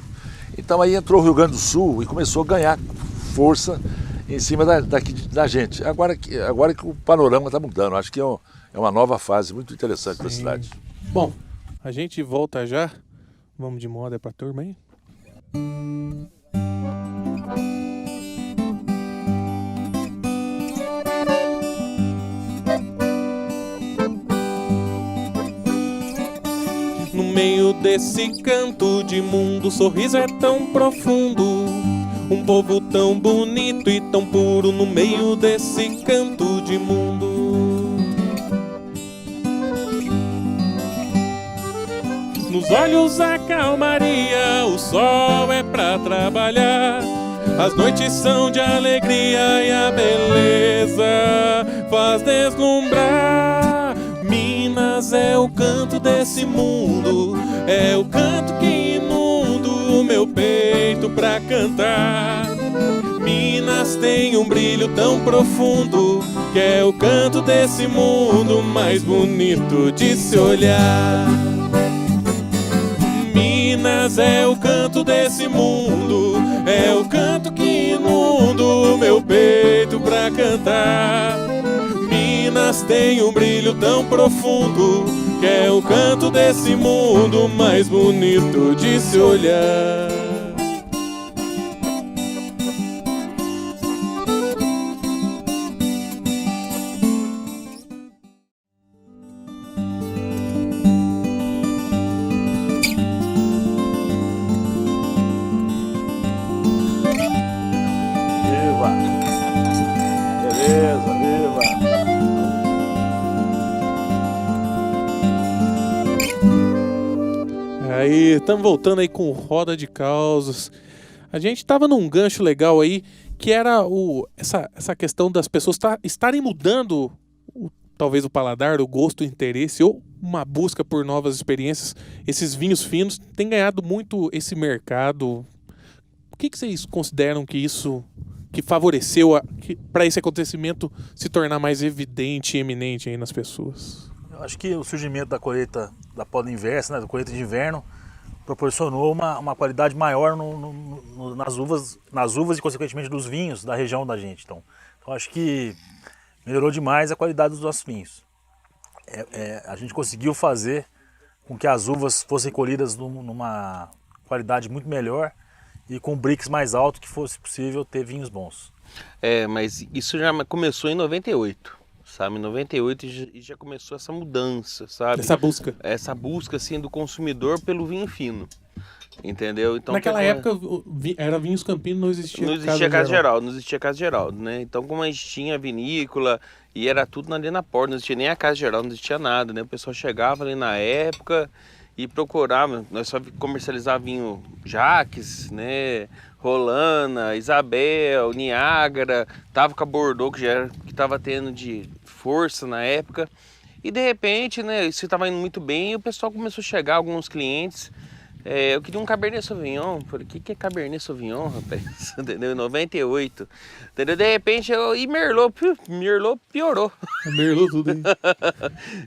[SPEAKER 3] Então aí entrou o Rio Grande do Sul e começou a ganhar força em cima da gente. Agora que o panorama está mudando, acho que é uma nova fase muito interessante para a cidade.
[SPEAKER 1] Bom, a gente volta já. Vamos de moda pra turma aí. No meio desse canto de mundo, o sorriso é tão profundo. Um povo tão bonito e tão puro no meio desse canto de mundo. Nos olhos a calmaria, o sol é pra trabalhar. As noites são de alegria e a beleza faz deslumbrar. Minas é o canto desse mundo, é o canto que inunda o meu peito pra cantar. Minas tem um brilho tão profundo, que é o canto desse mundo mais bonito de se olhar. Minas é o canto desse mundo, é o canto que inunda o meu peito pra cantar. Minas tem um brilho tão profundo, que é o canto desse mundo mais bonito de se olhar.
[SPEAKER 3] Viva! Beleza, viva!
[SPEAKER 1] Aí, estamos voltando aí com Roda de Causos. A gente tava num gancho legal aí, que era essa questão das pessoas estarem mudando talvez o paladar, o gosto, o interesse, ou uma busca por novas experiências. Esses vinhos finos têm ganhado muito esse mercado. O que vocês consideram que isso que favoreceu para esse acontecimento se tornar mais evidente e eminente aí nas pessoas?
[SPEAKER 5] Eu acho que o surgimento da colheita da poda inversa, né, da colheita de inverno, proporcionou uma qualidade maior nas uvas e, consequentemente, dos vinhos da região da gente. Então acho que melhorou demais a qualidade dos nossos vinhos. A gente conseguiu fazer com que as uvas fossem colhidas numa qualidade muito melhor e com brix mais alto, que fosse possível ter vinhos bons.
[SPEAKER 2] Mas isso já começou em 98. Sabe, em 98 já começou essa mudança, sabe? Essa busca, assim, do consumidor pelo vinho fino, entendeu? Então,
[SPEAKER 1] naquela época, era Vinhos Campinos, não existia Casa
[SPEAKER 2] Geraldo, não existia Casa Geraldo, né? Então, como a gente tinha a vinícola e era tudo ali na porta, não existia nem a Casa Geraldo, não existia nada, né? O pessoal chegava ali na época e procurava, nós só comercializava vinho Jacques, né? Rolana, Isabel, Niágara, tava com a Bordeaux, que tava tendo de força na época. E de repente, né, isso estava indo muito bem e o pessoal começou a chegar, alguns clientes. Eu queria um Cabernet Sauvignon. Falei, o que é Cabernet Sauvignon, rapaz? Entendeu? Em 98. Entendeu? De repente, Merlot piorou.
[SPEAKER 1] Merlot tudo aí.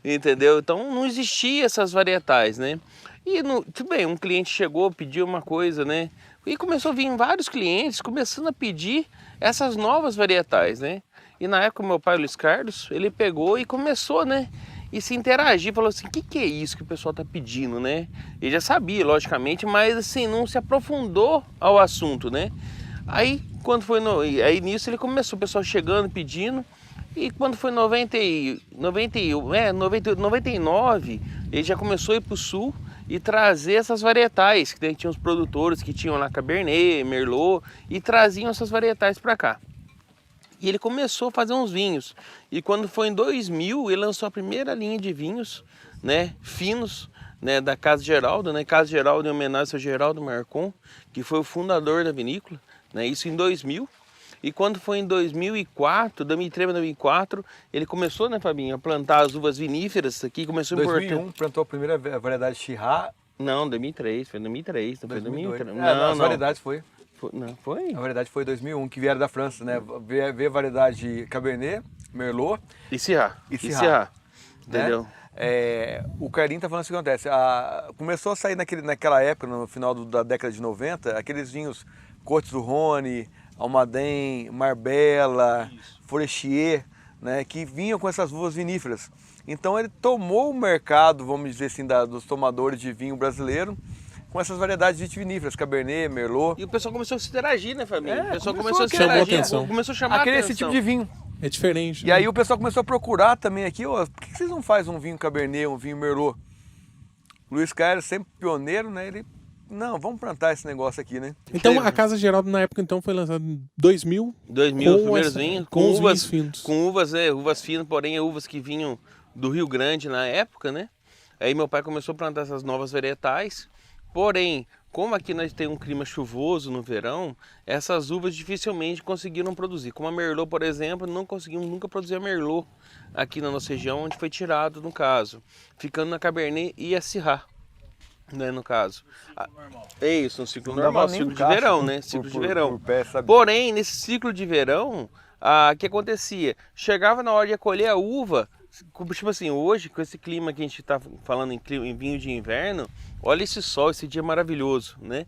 [SPEAKER 2] Entendeu? Então não existia essas varietais, né? E tudo bem, um cliente chegou, pediu uma coisa, né? E começou a vir vários clientes começando a pedir essas novas varietais, né? E na época, meu pai, Luiz Carlos, ele pegou e começou, né? E se interagir, falou assim, o que é isso que o pessoal tá pedindo, né? Ele já sabia, logicamente, mas assim, não se aprofundou ao assunto, né? Aí, quando foi aí nisso, ele começou, o pessoal chegando, pedindo, E quando foi 99, ele já começou a ir para o sul e trazer essas varietais, que tinha os produtores que tinham lá Cabernet, Merlot, e traziam essas varietais para cá. E ele começou a fazer uns vinhos. E quando foi em 2000, ele lançou a primeira linha de vinhos, né, finos, né, da Casa Geraldo, né, Casa Geraldo em homenagem ao seu Geraldo Marcon, que foi o fundador da vinícola, né, isso em 2000. E quando foi em 2004, 2003, ele começou, né, Fabinho, a plantar as uvas viníferas aqui, começou a importar.
[SPEAKER 4] 2001 plantou a primeira variedade Chirá.
[SPEAKER 2] Não, 2003, foi 2003, não foi 2003.
[SPEAKER 4] Não, as variedades foi.
[SPEAKER 2] Não foi?
[SPEAKER 4] A variedade foi 2001, que vieram da França, né? Veio a variedade Cabernet, Merlot
[SPEAKER 2] E Syrah.
[SPEAKER 4] e Syrah.
[SPEAKER 2] Entendeu?
[SPEAKER 4] Né? O Carlinhos tá falando o que acontece. Começou a sair naquela época, no final da década de 90, aqueles vinhos Côtes du Rhône, Almaden, Marbella, Forestier, né, que vinham com essas uvas viníferas. Então ele tomou o mercado, vamos dizer assim, dos tomadores de vinho brasileiro com essas variedades vitiviníferas, Cabernet, Merlot.
[SPEAKER 2] E o pessoal começou a se interagir, né, Fabinho? O pessoal começou a se
[SPEAKER 1] chamar
[SPEAKER 2] interagir,
[SPEAKER 1] atenção.
[SPEAKER 2] começou a chamar
[SPEAKER 4] Aquele
[SPEAKER 2] atenção.
[SPEAKER 4] esse tipo de vinho.
[SPEAKER 1] É diferente.
[SPEAKER 4] E aí o pessoal começou a procurar também aqui, ó, por que vocês não fazem um vinho Cabernet, um vinho Merlot? Luiz Caio, sempre pioneiro, né? Ele, não, vamos plantar esse negócio aqui, né?
[SPEAKER 1] Então a Casa Geraldo na época então foi lançada em 2000.
[SPEAKER 2] 2000, os
[SPEAKER 1] com
[SPEAKER 2] primeiros
[SPEAKER 1] essa-
[SPEAKER 2] vinhos,
[SPEAKER 1] com os
[SPEAKER 2] uvas
[SPEAKER 1] vinhos finos.
[SPEAKER 2] Com uvas finas, porém uvas que vinham do Rio Grande na época, né? Aí meu pai começou a plantar essas novas varietais. Porém, como aqui nós temos um clima chuvoso no verão, essas uvas dificilmente conseguiram produzir. Como a Merlot, por exemplo, não conseguimos nunca produzir a Merlot aqui na nossa região, onde foi tirado, no caso. Ficando na Cabernet e a Syrah, né, no caso. É isso, um ciclo
[SPEAKER 4] Não
[SPEAKER 2] normal,
[SPEAKER 4] dava nem
[SPEAKER 2] ciclo de
[SPEAKER 4] caixa
[SPEAKER 2] verão,
[SPEAKER 4] por-
[SPEAKER 2] né? Ciclo
[SPEAKER 4] por-
[SPEAKER 2] de verão.
[SPEAKER 4] por pé, sabe?
[SPEAKER 2] Porém, nesse ciclo de verão, o que acontecia? Chegava na hora de colher a uva, tipo assim, hoje, com esse clima que a gente está falando em vinho de inverno, olha esse sol, esse dia maravilhoso, né?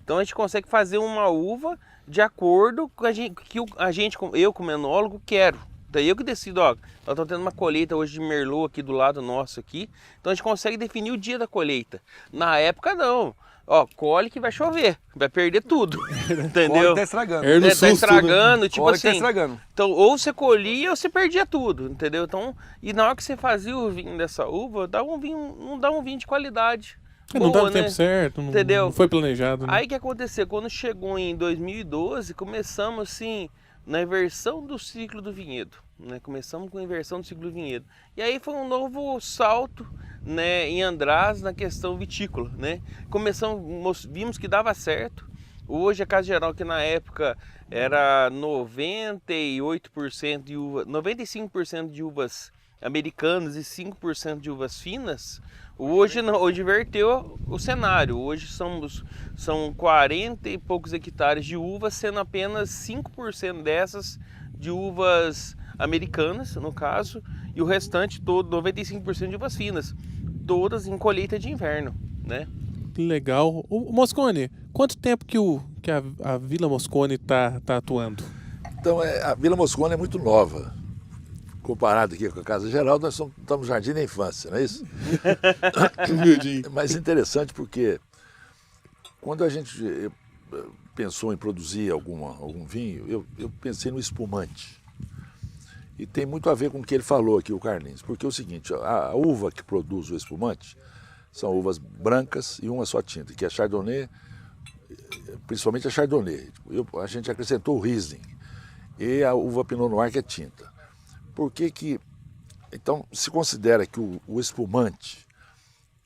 [SPEAKER 2] Então a gente consegue fazer uma uva de acordo com eu como enólogo, quero. Daí eu que decido, ó, nós estamos tendo uma colheita hoje de Merlot aqui do lado nosso aqui, então a gente consegue definir o dia da colheita. Na época não. Ó, colhe que vai chover, vai perder tudo, entendeu?
[SPEAKER 4] Tá estragando.
[SPEAKER 1] É no
[SPEAKER 2] Tá
[SPEAKER 1] susto,
[SPEAKER 2] estragando, tipo
[SPEAKER 4] Olha que
[SPEAKER 2] assim.
[SPEAKER 4] tá estragando.
[SPEAKER 2] Então, ou você colhia ou você perdia tudo, entendeu? Então, e na hora que você fazia o vinho dessa uva, não dá um vinho de qualidade.
[SPEAKER 1] Não tá
[SPEAKER 2] boa,
[SPEAKER 1] no tempo
[SPEAKER 2] né?
[SPEAKER 1] certo, não,
[SPEAKER 2] Entendeu?
[SPEAKER 1] não foi planejado. Né?
[SPEAKER 2] Aí o que aconteceu? Quando chegou em 2012, começamos assim, na inversão do ciclo do vinhedo. Né? Começamos com a inversão do ciclo do vinhedo. E aí foi um novo salto, né, em Andraz na questão vitícola. Né? Vimos que dava certo. Hoje a Casa Geral, que na época era 98% de uva, 95% de uvas americanas e 5% de uvas finas, hoje não, hoje inverteu o cenário. Hoje são 40 e poucos hectares de uvas, sendo apenas 5% dessas de uvas americanas, no caso, e o restante todo, 95% de uvas finas, todas em colheita de inverno, né?
[SPEAKER 1] Que legal. O Moscone, quanto tempo que a Vila Moscone tá atuando?
[SPEAKER 3] Então, a Vila Moscone é muito nova. Comparado aqui com a Casa Geraldo, nós estamos no Jardim da Infância, não é isso? Mas interessante porque quando a gente pensou em produzir algum vinho, eu pensei no espumante. E tem muito a ver com o que ele falou aqui, o Carlinhos. Porque é o seguinte, a uva que produz o espumante são uvas brancas e uma só tinta, que é a Chardonnay, principalmente a Chardonnay. A gente acrescentou o Riesling e a uva Pinot Noir, que é tinta. Por que que... Então, se considera que o espumante,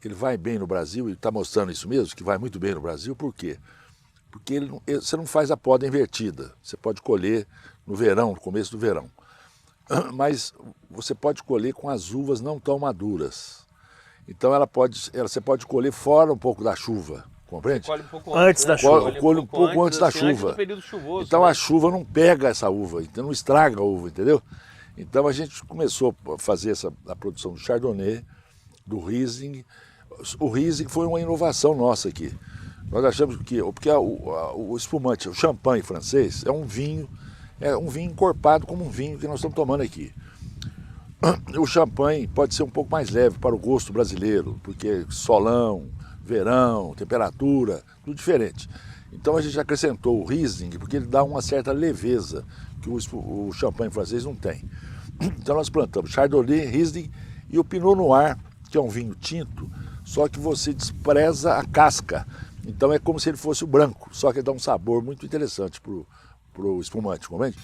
[SPEAKER 3] ele vai bem no Brasil, e está mostrando isso mesmo, que vai muito bem no Brasil, por quê? Porque você não faz a poda invertida, você pode colher no verão, no começo do verão. Mas você pode colher com as uvas não tão maduras. Então você pode colher fora um pouco da chuva, compreende?
[SPEAKER 2] Colhe um pouco
[SPEAKER 5] Antes da chuva.
[SPEAKER 3] Colhe um pouco antes da
[SPEAKER 2] assim,
[SPEAKER 3] chuva.
[SPEAKER 2] do período chuvoso,
[SPEAKER 3] Então
[SPEAKER 2] né?
[SPEAKER 3] a chuva não pega essa uva, então não estraga a uva, entendeu? Então a gente começou a fazer a produção do Chardonnay, do Riesling. O Riesling foi uma inovação nossa aqui. Nós achamos que, porque o espumante, o champanhe francês, é um vinho encorpado como um vinho que nós estamos tomando aqui. O champanhe pode ser um pouco mais leve para o gosto brasileiro, porque solão, verão, temperatura, tudo diferente. Então a gente acrescentou o Riesling, porque ele dá uma certa leveza que o champanhe francês não tem. Então nós plantamos Chardonnay, Riesling e o Pinot Noir, que é um vinho tinto, só que você despreza a casca. Então é como se ele fosse o branco, só que dá um sabor muito interessante para o espumante, compreende?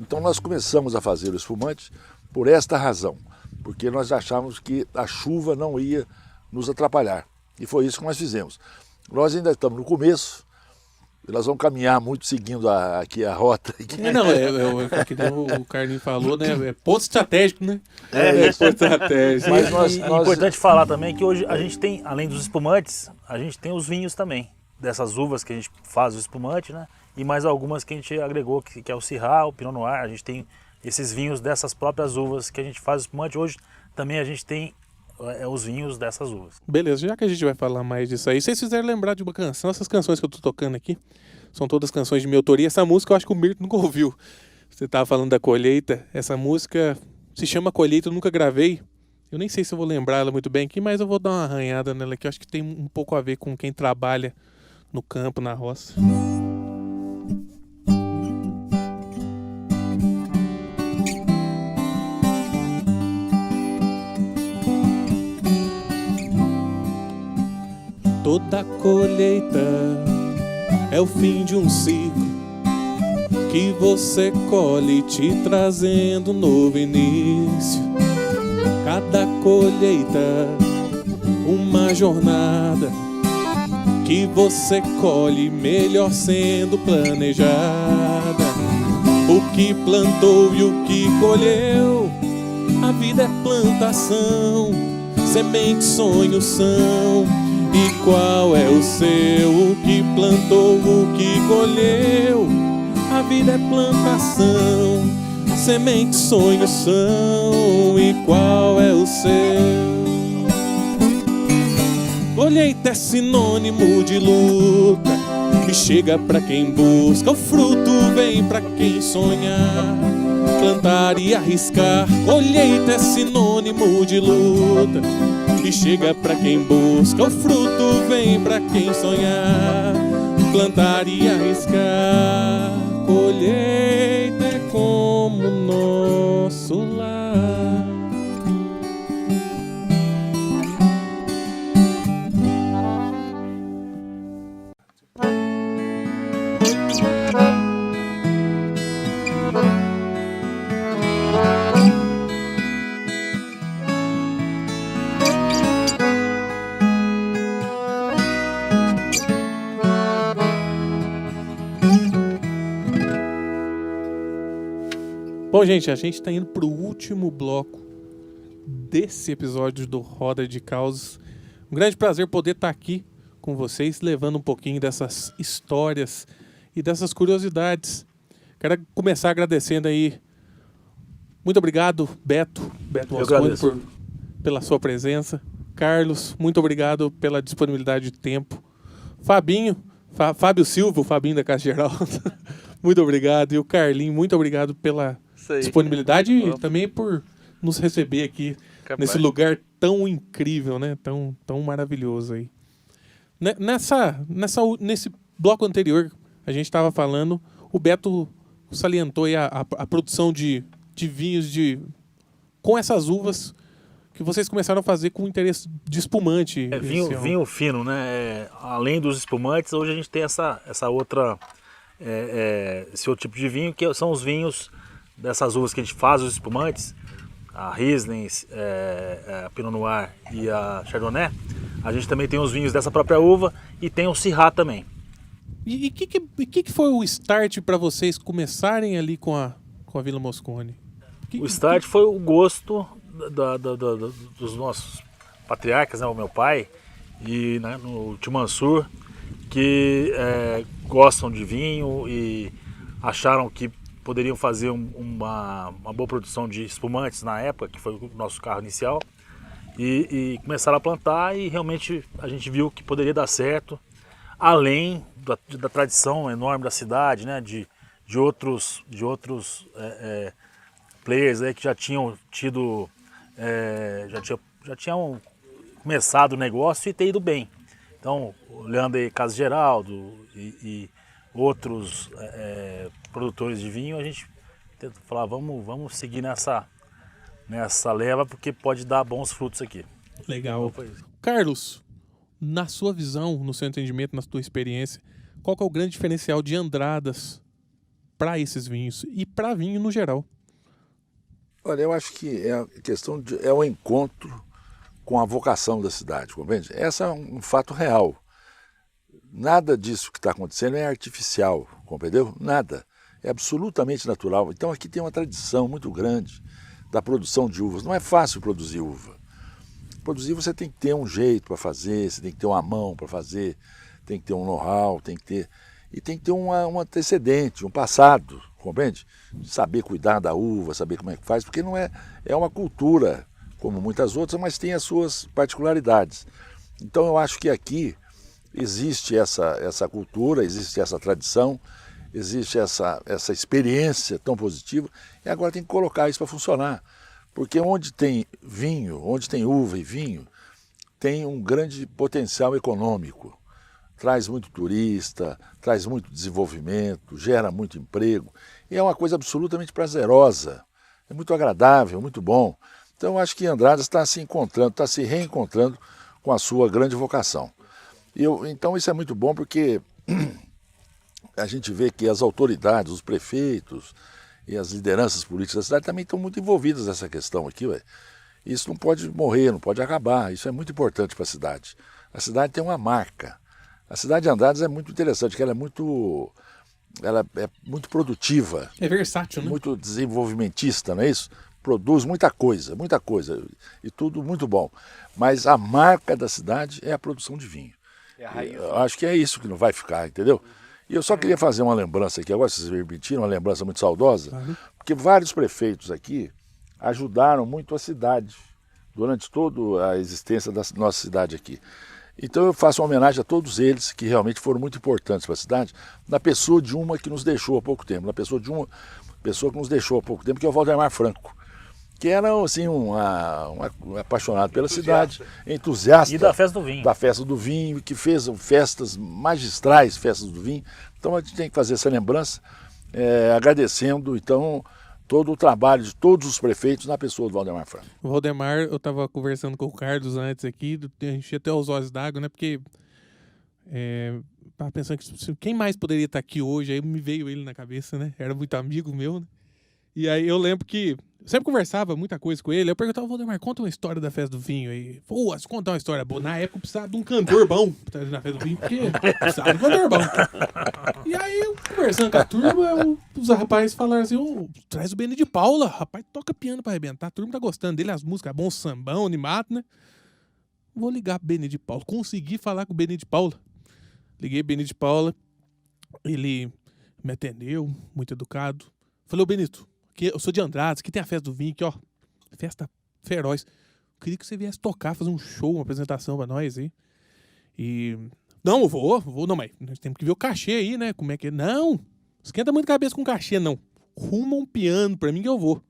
[SPEAKER 3] Então nós começamos a fazer o espumante por esta razão, porque nós achávamos que a chuva não ia nos atrapalhar. E foi isso que nós fizemos. Nós ainda estamos no começo, nós vamos caminhar muito seguindo aqui a rota.
[SPEAKER 1] Não, que nem o Carlinhos falou, né? É ponto estratégico, né? Ponto estratégico.
[SPEAKER 3] Mas
[SPEAKER 5] É importante falar também que hoje a gente tem, além dos espumantes, a gente tem os vinhos também. Dessas uvas que a gente faz o espumante, né? E mais algumas que a gente agregou, que é o Syrah, o Pinot Noir. A gente tem esses vinhos dessas próprias uvas que a gente faz o espumante. Hoje também a gente tem os vinhos dessas uvas.
[SPEAKER 1] Beleza, já que a gente vai falar mais disso aí, vocês fizeram lembrar de uma canção, essas canções que eu tô tocando aqui, são todas canções de minha autoria. Essa música eu acho que o Mirto nunca ouviu. Você tava falando da colheita, essa música se chama Colheita, eu nunca gravei. Eu nem sei se eu vou lembrar ela muito bem aqui, mas eu vou dar uma arranhada nela aqui, eu acho que tem um pouco a ver com quem trabalha no campo, na roça. Toda colheita é o fim de um ciclo que você colhe te trazendo um novo início. Cada colheita, uma jornada que você colhe melhor sendo planejada. O que plantou e o que colheu, a vida é plantação, sementes, sonhos são. E qual é o seu? O que plantou, o que colheu, a vida é plantação, sementes, sonhos são. E qual é o seu? Colheita é sinônimo de luta e chega pra quem busca. O fruto vem pra quem sonhar, plantar e arriscar. Colheita é sinônimo de luta e chega pra quem busca. O fruto vem pra quem sonhar, plantar e arriscar. Colheita é como nosso lar. Bom, gente, a gente está indo para o último bloco desse episódio do Roda de Causos. Um grande prazer poder estar aqui com vocês, levando um pouquinho dessas histórias e dessas curiosidades. Quero começar agradecendo aí. Muito obrigado, Beto Mosconi, pela sua presença. Carlos, muito obrigado pela disponibilidade de tempo. Fabinho, Fábio Silva, o Fabinho da Casa Geral, muito obrigado. E o Carlinho, muito obrigado pela disponibilidade e também por nos receber aqui nesse lugar tão incrível, né? Tão maravilhoso aí. Nesse bloco anterior, a gente estava falando, o Beto salientou aí a produção de vinhos com essas uvas que vocês começaram a fazer com interesse de espumante.
[SPEAKER 5] Vinho fino, né? Além dos espumantes, hoje a gente tem essa outra, esse outro tipo de vinho, que são os vinhos dessas uvas que a gente faz, os espumantes, a Riesling, a Pinot Noir e a Chardonnay. A gente também tem os vinhos dessa própria uva e tem o Syrah também.
[SPEAKER 1] E o que foi o start para vocês começarem ali com a Vila Mosconi?
[SPEAKER 5] O start foi o gosto dos nossos patriarcas, né, o meu pai e, né, o tio Mansur, que gostam de vinho e acharam que poderiam fazer uma boa produção de espumantes na época, que foi o nosso carro inicial, e começaram a plantar, e realmente a gente viu que poderia dar certo, além da tradição enorme da cidade, né, de outros players aí que já tinham tido, já tinham começado o negócio e ter ido bem. Então, olhando aí Casa Geraldo e outros produtores de vinho, a gente tenta falar, vamos seguir nessa leva, porque pode dar bons frutos aqui.
[SPEAKER 1] Legal. Carlos, na sua visão, no seu entendimento, na sua experiência, qual que é o grande diferencial de Andradas para esses vinhos e para vinho no geral?
[SPEAKER 3] Olha, eu acho que é a questão é o encontro com a vocação da cidade, compreende? Esse é um fato real. Nada disso que está acontecendo é artificial, compreendeu? Nada. É absolutamente natural. Então aqui tem uma tradição muito grande da produção de uvas. Não é fácil produzir uva. Produzir você tem que ter um jeito para fazer, você tem que ter uma mão para fazer, tem que ter um know-how, tem que ter um antecedente, um passado, compreende? Saber cuidar da uva, saber como é que faz, porque não é uma cultura como muitas outras, mas tem as suas particularidades. Então eu acho que aqui existe essa cultura, existe essa tradição, existe essa experiência tão positiva, e agora tem que colocar isso para funcionar. Porque onde tem vinho, onde tem uva e vinho, tem um grande potencial econômico. Traz muito turista, traz muito desenvolvimento, gera muito emprego. E é uma coisa absolutamente prazerosa, é muito agradável, muito bom. Então eu acho que Andradas está se encontrando, está se reencontrando com a sua grande vocação. Então isso é muito bom porque a gente vê que as autoridades, os prefeitos e as lideranças políticas da cidade também estão muito envolvidas nessa questão aqui. Ué. Isso não pode morrer, não pode acabar, isso é muito importante para a cidade. A cidade tem uma marca. A cidade de Andradas é muito interessante, porque ela é muito produtiva.
[SPEAKER 1] É versátil, né?
[SPEAKER 3] Muito desenvolvimentista, não é isso? Produz muita coisa, e tudo muito bom. Mas a marca da cidade é a produção de vinho.
[SPEAKER 4] É a raiz.
[SPEAKER 3] Eu acho que é isso que não vai ficar, entendeu? E eu só queria fazer uma lembrança aqui agora, se vocês me permitirem, uma lembrança muito saudosa, porque vários prefeitos aqui ajudaram muito a cidade durante toda a existência da nossa cidade aqui. Então eu faço uma homenagem a todos eles que realmente foram muito importantes para a cidade, na pessoa de uma que nos deixou há pouco tempo, que nos deixou há pouco tempo, que é o Valdemar Franco, que era assim, um apaixonado pela cidade, entusiasta.
[SPEAKER 5] E da festa do vinho.
[SPEAKER 3] Da festa do vinho, que fez festas magistrais, festas do vinho. Então a gente tem que fazer essa lembrança, agradecendo então todo o trabalho de todos os prefeitos na pessoa do Valdemar Franco.
[SPEAKER 1] O Valdemar, eu estava conversando com o Carlos antes aqui, a gente tinha até os olhos d'água, né? Porque estava pensando que quem mais poderia estar aqui hoje, aí me veio ele na cabeça, né? Era muito amigo meu, né? E aí eu lembro que eu sempre conversava muita coisa com ele. Eu perguntava, Valdemar, conta uma história da festa do vinho aí. Pô, se contar uma história boa. Na época eu precisava de um cantor bom na festa do vinho, porque precisava de um cantor bom. E aí, eu conversando com a turma, os rapazes falaram assim, traz o Benny de Paula. Rapaz, toca piano pra arrebentar. A turma tá gostando dele, as músicas bom, sambão, animado, né? Vou ligar pro Benny de Paula. Consegui falar com o Benny de Paula. Liguei o Benny de Paula. Ele me atendeu, muito educado. Falei, ô Benito, eu sou de Andradas, aqui tem a festa do vinho, aqui, ó. Festa feroz. Eu queria que você viesse tocar, fazer um show, uma apresentação pra nós aí. E... Não, eu vou, não, mas nós temos que ver o cachê aí, né? Como é que é? Não, esquenta muito a cabeça com cachê, não. Ruma um piano pra mim que eu vou.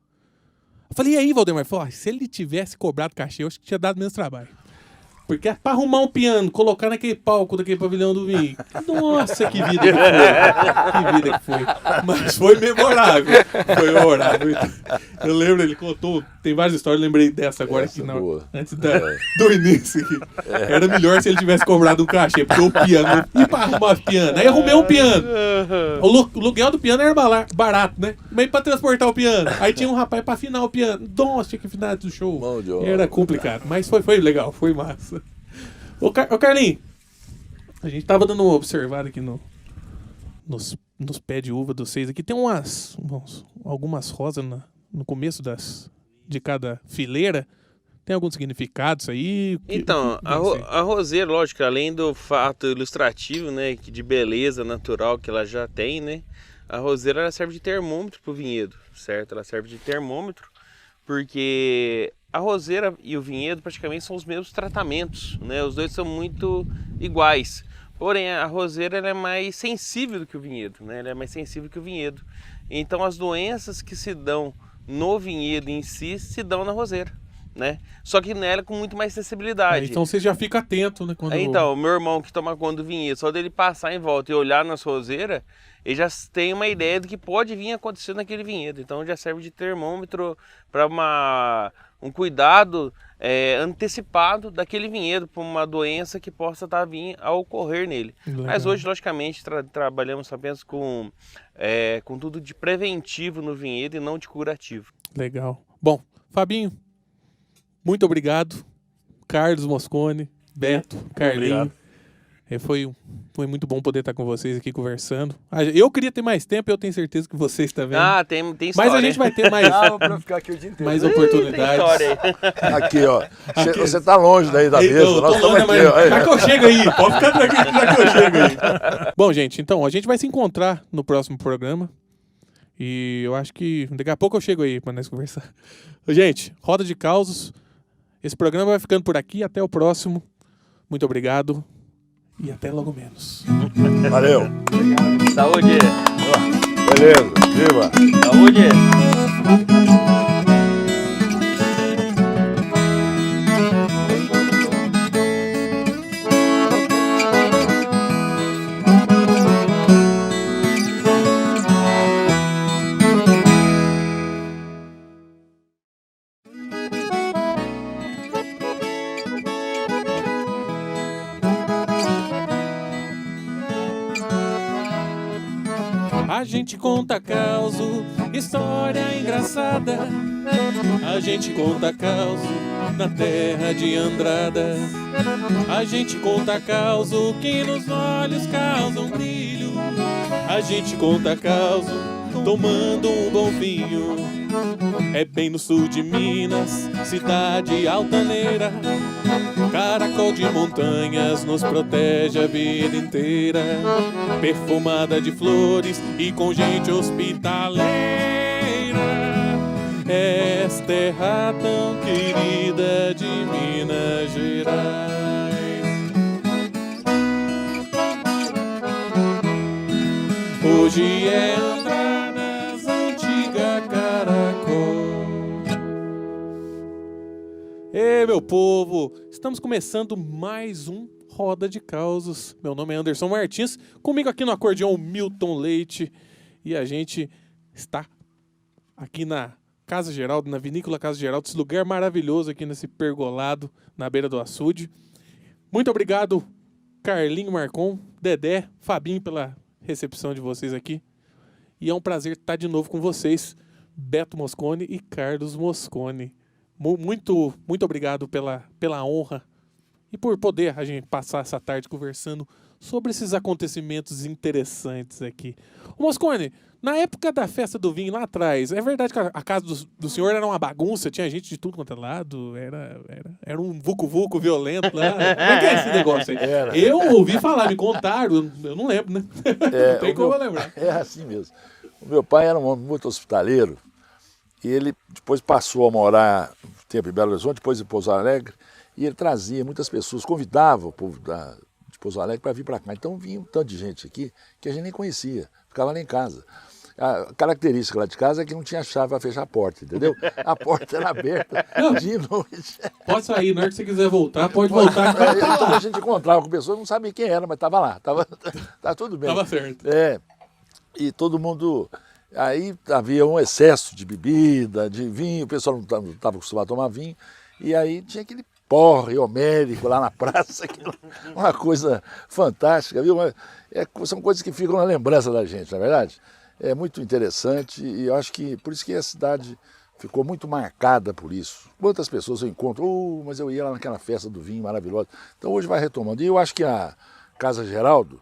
[SPEAKER 1] Eu falei, e aí, Valdemar? Falei, se ele tivesse cobrado cachê, eu acho que tinha dado menos trabalho. Porque pra arrumar um piano, colocar naquele palco daquele pavilhão do vinho. Nossa, que vida que foi. Que vida que foi. Mas foi memorável. Foi memorável. Eu lembro, ele contou, tem várias histórias, eu lembrei dessa agora aqui, não, antes do início aqui. Era melhor se ele tivesse cobrado um cachê, porque o piano. E pra arrumar o piano? Aí arrumei um piano. O aluguel do piano era barato, né? Mas pra transportar o piano. Aí tinha um rapaz pra afinar o piano. Nossa, tinha que afinar do show. Era complicado. Mas foi legal, foi massa. Ô Carlinhos, a gente tava dando uma observada aqui nos pés de uva dos 6 aqui. Tem algumas rosas no começo de cada fileira. Tem algum significado isso aí?
[SPEAKER 2] Então, a roseira, lógico, além do fato ilustrativo, né, de beleza natural que ela já tem, né, a roseira ela serve de termômetro para o vinhedo, certo? Ela serve de termômetro porque a roseira e o vinhedo praticamente são os mesmos tratamentos, né? Os dois são muito iguais. Porém, a roseira ela é mais sensível do que o vinhedo, né? Ela é mais sensível que o vinhedo. Então, as doenças que se dão no vinhedo em si se dão na roseira, né? Só que nela com muito mais sensibilidade.
[SPEAKER 1] Então você já fica atento, né? Quando...
[SPEAKER 2] Então, o meu irmão que toma conta do vinhedo, só dele passar em volta e olhar nas roseiras, ele já tem uma ideia do que pode vir acontecer naquele vinhedo. Então já serve de termômetro para um cuidado antecipado daquele vinhedo, para uma doença que possa estar vindo a ocorrer nele.
[SPEAKER 1] Legal.
[SPEAKER 2] Mas hoje, logicamente, trabalhamos apenas com tudo de preventivo no vinhedo e não de curativo.
[SPEAKER 1] Legal. Bom, Fabinho, muito obrigado. Carlos Mosconi, Beto, Carlinho.
[SPEAKER 5] Obrigado.
[SPEAKER 1] Foi muito bom poder estar com vocês aqui conversando. Eu queria ter mais tempo, eu tenho certeza que vocês também.
[SPEAKER 2] Ah, tem história.
[SPEAKER 1] Mas a gente vai ter mais,
[SPEAKER 4] Pra ficar aqui o dia inteiro.
[SPEAKER 1] mais
[SPEAKER 2] Tem
[SPEAKER 1] oportunidades.
[SPEAKER 2] história aí.
[SPEAKER 3] Aqui, ó. Você tá longe daí da mesa.
[SPEAKER 1] Então,
[SPEAKER 3] Nós estamos aqui, ó.
[SPEAKER 1] já que eu chego aí, pode ficar tranquilo, já que eu chego aí. Bom, gente, então, a gente vai se encontrar no próximo programa. E eu acho que daqui a pouco eu chego aí pra nós conversar. Gente, Roda de Causos. Esse programa vai ficando por aqui. Até o próximo. Muito obrigado. E até logo menos.
[SPEAKER 3] Valeu.
[SPEAKER 2] Saúde!
[SPEAKER 3] Beleza. Viva.
[SPEAKER 2] Saúde!
[SPEAKER 1] A gente conta causo, história engraçada. A gente conta causo na terra de Andrada. A gente conta causo que nos olhos causa um brilho. A gente conta causo tomando um bom vinho. É bem no sul de Minas, cidade altaneira. Caracol de montanhas nos protege a vida inteira. Perfumada de flores e com gente hospitaleira. Esta terra tão querida de Minas Gerais. Hoje é Andradas, antiga Caracol. Ei, meu povo, estamos começando mais um Roda de Causos. Meu nome é Anderson Martins, comigo aqui no acordeão Milton Leite. E a gente está aqui na Casa Geraldo, na Vinícola Casa Geraldo, esse lugar maravilhoso aqui nesse pergolado, na beira do açude. Muito obrigado, Carlinho Marcon, Dedé, Fabinho, pela recepção de vocês aqui. E é um prazer estar de novo com vocês, Beto Mosconi e Carlos Mosconi. Muito obrigado pela honra e por poder a gente passar essa tarde conversando sobre esses acontecimentos interessantes aqui. Ô Mosconi, na época da festa do vinho lá atrás, é verdade que a casa do senhor era uma bagunça, tinha gente de tudo quanto é lado, era um vucu-vucu violento lá. Como é que é esse negócio aí?
[SPEAKER 3] Era.
[SPEAKER 1] Eu ouvi falar, me contaram, eu não lembro, né? Não tem como eu lembrar.
[SPEAKER 3] É assim mesmo. O meu pai era um homem muito hospitaleiro e ele depois passou a morar um tempo em Belo Horizonte, depois em Pouso Alegre, e ele trazia muitas pessoas, convidava o povo de Pouso Alegre para vir para cá. Então vinha um tanto de gente aqui que a gente nem conhecia, ficava lá em casa. A característica lá de casa é que não tinha chave para fechar a porta, entendeu? A porta era aberta de noite.
[SPEAKER 1] Pode sair, na hora que você quiser voltar, pode voltar.
[SPEAKER 3] Então a gente encontrava com pessoas, não sabia quem era, mas estava lá, tava tudo bem.
[SPEAKER 1] Tava certo.
[SPEAKER 3] E todo mundo... Aí havia um excesso de bebida, de vinho, o pessoal não estava acostumado a tomar vinho, e aí tinha aquele porre homérico lá na praça, uma coisa fantástica, viu? São coisas que ficam na lembrança da gente, não é verdade? É muito interessante e eu acho que por isso que a cidade ficou muito marcada por isso. Quantas pessoas eu encontro, mas eu ia lá naquela festa do vinho maravilhosa. Então hoje vai retomando. E eu acho que a Casa Geraldo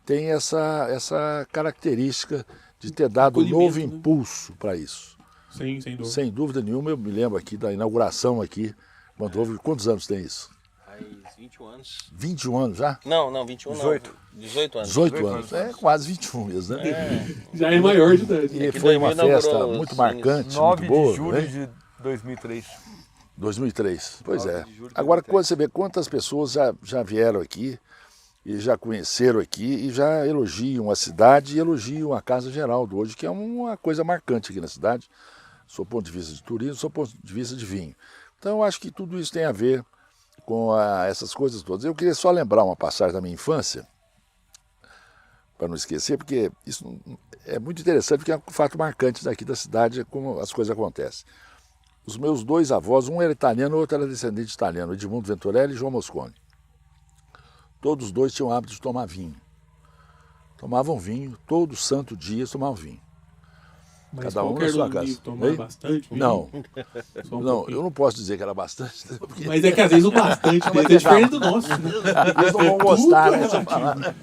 [SPEAKER 3] tem essa característica de ter dado um novo impulso para isso.
[SPEAKER 1] Sim, sem dúvida.
[SPEAKER 3] Sem dúvida nenhuma, eu me lembro aqui da inauguração aqui, quando houve, quantos anos tem isso?
[SPEAKER 2] Faz 21 anos.
[SPEAKER 3] 21 anos já?
[SPEAKER 2] Não, 21
[SPEAKER 4] 18.
[SPEAKER 2] não. 18 anos.
[SPEAKER 3] 18 anos, é quase 21 mesmo, né?
[SPEAKER 1] Já é maior de idade.
[SPEAKER 3] E
[SPEAKER 2] que
[SPEAKER 3] foi uma
[SPEAKER 2] 2000
[SPEAKER 3] festa
[SPEAKER 2] inaugurou
[SPEAKER 3] muito
[SPEAKER 2] os
[SPEAKER 3] marcante,
[SPEAKER 4] 9
[SPEAKER 3] muito boa.
[SPEAKER 4] de julho
[SPEAKER 3] né?
[SPEAKER 4] de 2003.
[SPEAKER 3] 2003, pois
[SPEAKER 4] 9
[SPEAKER 3] é.
[SPEAKER 4] de julho de
[SPEAKER 3] Agora,
[SPEAKER 4] 2003.
[SPEAKER 3] quando você vê quantas pessoas já vieram aqui, e já conheceram aqui, e já elogiam a cidade e elogiam a Casa Geraldo hoje, que é uma coisa marcante aqui na cidade, do ponto de vista de turismo, do ponto de vista de vinho. Então eu acho que tudo isso tem a ver com essas coisas todas. Eu queria só lembrar uma passagem da minha infância, para não esquecer, porque isso é muito interessante, porque é um fato marcante daqui da cidade, como as coisas acontecem. Os meus 2 avós, um era italiano, o outro era descendente de italiano, Edmundo Venturelli e João Mosconi. Todos os 2 tinham o hábito de tomar vinho. Tomavam vinho, todo santo dia tomavam vinho.
[SPEAKER 1] Mas
[SPEAKER 3] Cada um na sua casa.
[SPEAKER 1] Tomar bastante vinho?
[SPEAKER 3] Não,
[SPEAKER 1] Um
[SPEAKER 3] não,
[SPEAKER 1] pouquinho.
[SPEAKER 3] eu não posso dizer que era bastante. Porque
[SPEAKER 1] Mas é que às vezes o bastante dele é diferente do nosso. Né?
[SPEAKER 3] eles não vão gostar,
[SPEAKER 1] Tudo é
[SPEAKER 3] né?
[SPEAKER 1] relativo.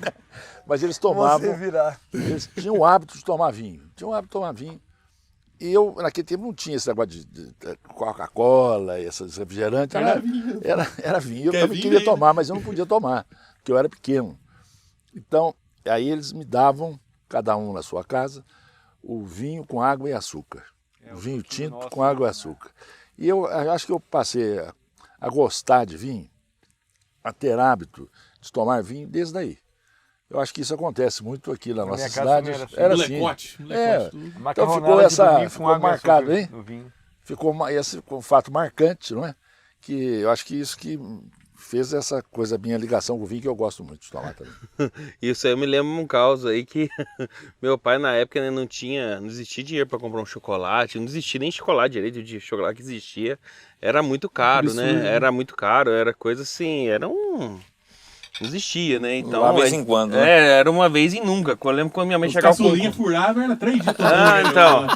[SPEAKER 3] Mas eles tomavam,
[SPEAKER 6] Você virar.
[SPEAKER 3] eles tinham o hábito de tomar vinho. E eu, naquele tempo, não tinha esse negócio de Coca-Cola, esses refrigerantes.
[SPEAKER 1] Era vinho.
[SPEAKER 3] Era vinho. Eu
[SPEAKER 1] Quer
[SPEAKER 3] também
[SPEAKER 1] vinho
[SPEAKER 3] queria
[SPEAKER 1] mesmo.
[SPEAKER 3] tomar, mas eu não podia tomar, porque eu era pequeno. Então, aí eles me davam, cada um na sua casa, o vinho com água e açúcar. O vinho tinto com água e açúcar. E eu acho que eu passei a gostar de vinho, a ter hábito de tomar vinho desde daí. Eu acho que isso acontece muito aqui na nossa
[SPEAKER 6] minha casa
[SPEAKER 3] cidade.
[SPEAKER 6] também era assim.
[SPEAKER 1] Molecote,
[SPEAKER 3] É,
[SPEAKER 1] tudo.
[SPEAKER 3] então ficou ficou
[SPEAKER 6] ficou
[SPEAKER 3] marcado, hein?
[SPEAKER 6] No vinho.
[SPEAKER 3] Esse ficou um fato marcante, não é? Que eu acho que isso que fez essa coisa, minha ligação com o vinho, que eu gosto muito de tomar também.
[SPEAKER 2] Isso aí eu me lembro um caso aí que meu pai na época, né, não existia dinheiro para comprar um chocolate, não existia nem chocolate direito, de chocolate que existia, era muito caro,
[SPEAKER 1] Absurdo,
[SPEAKER 2] né?
[SPEAKER 1] né?
[SPEAKER 2] Era muito caro, era coisa assim, não existia, né? Então,
[SPEAKER 6] Uma vez em quando, né?
[SPEAKER 2] Era uma vez e nunca. Eu lembro quando minha mãe
[SPEAKER 1] Os
[SPEAKER 2] chegava com...
[SPEAKER 1] caçulinha furava, era 3 dias.
[SPEAKER 2] Ah, então.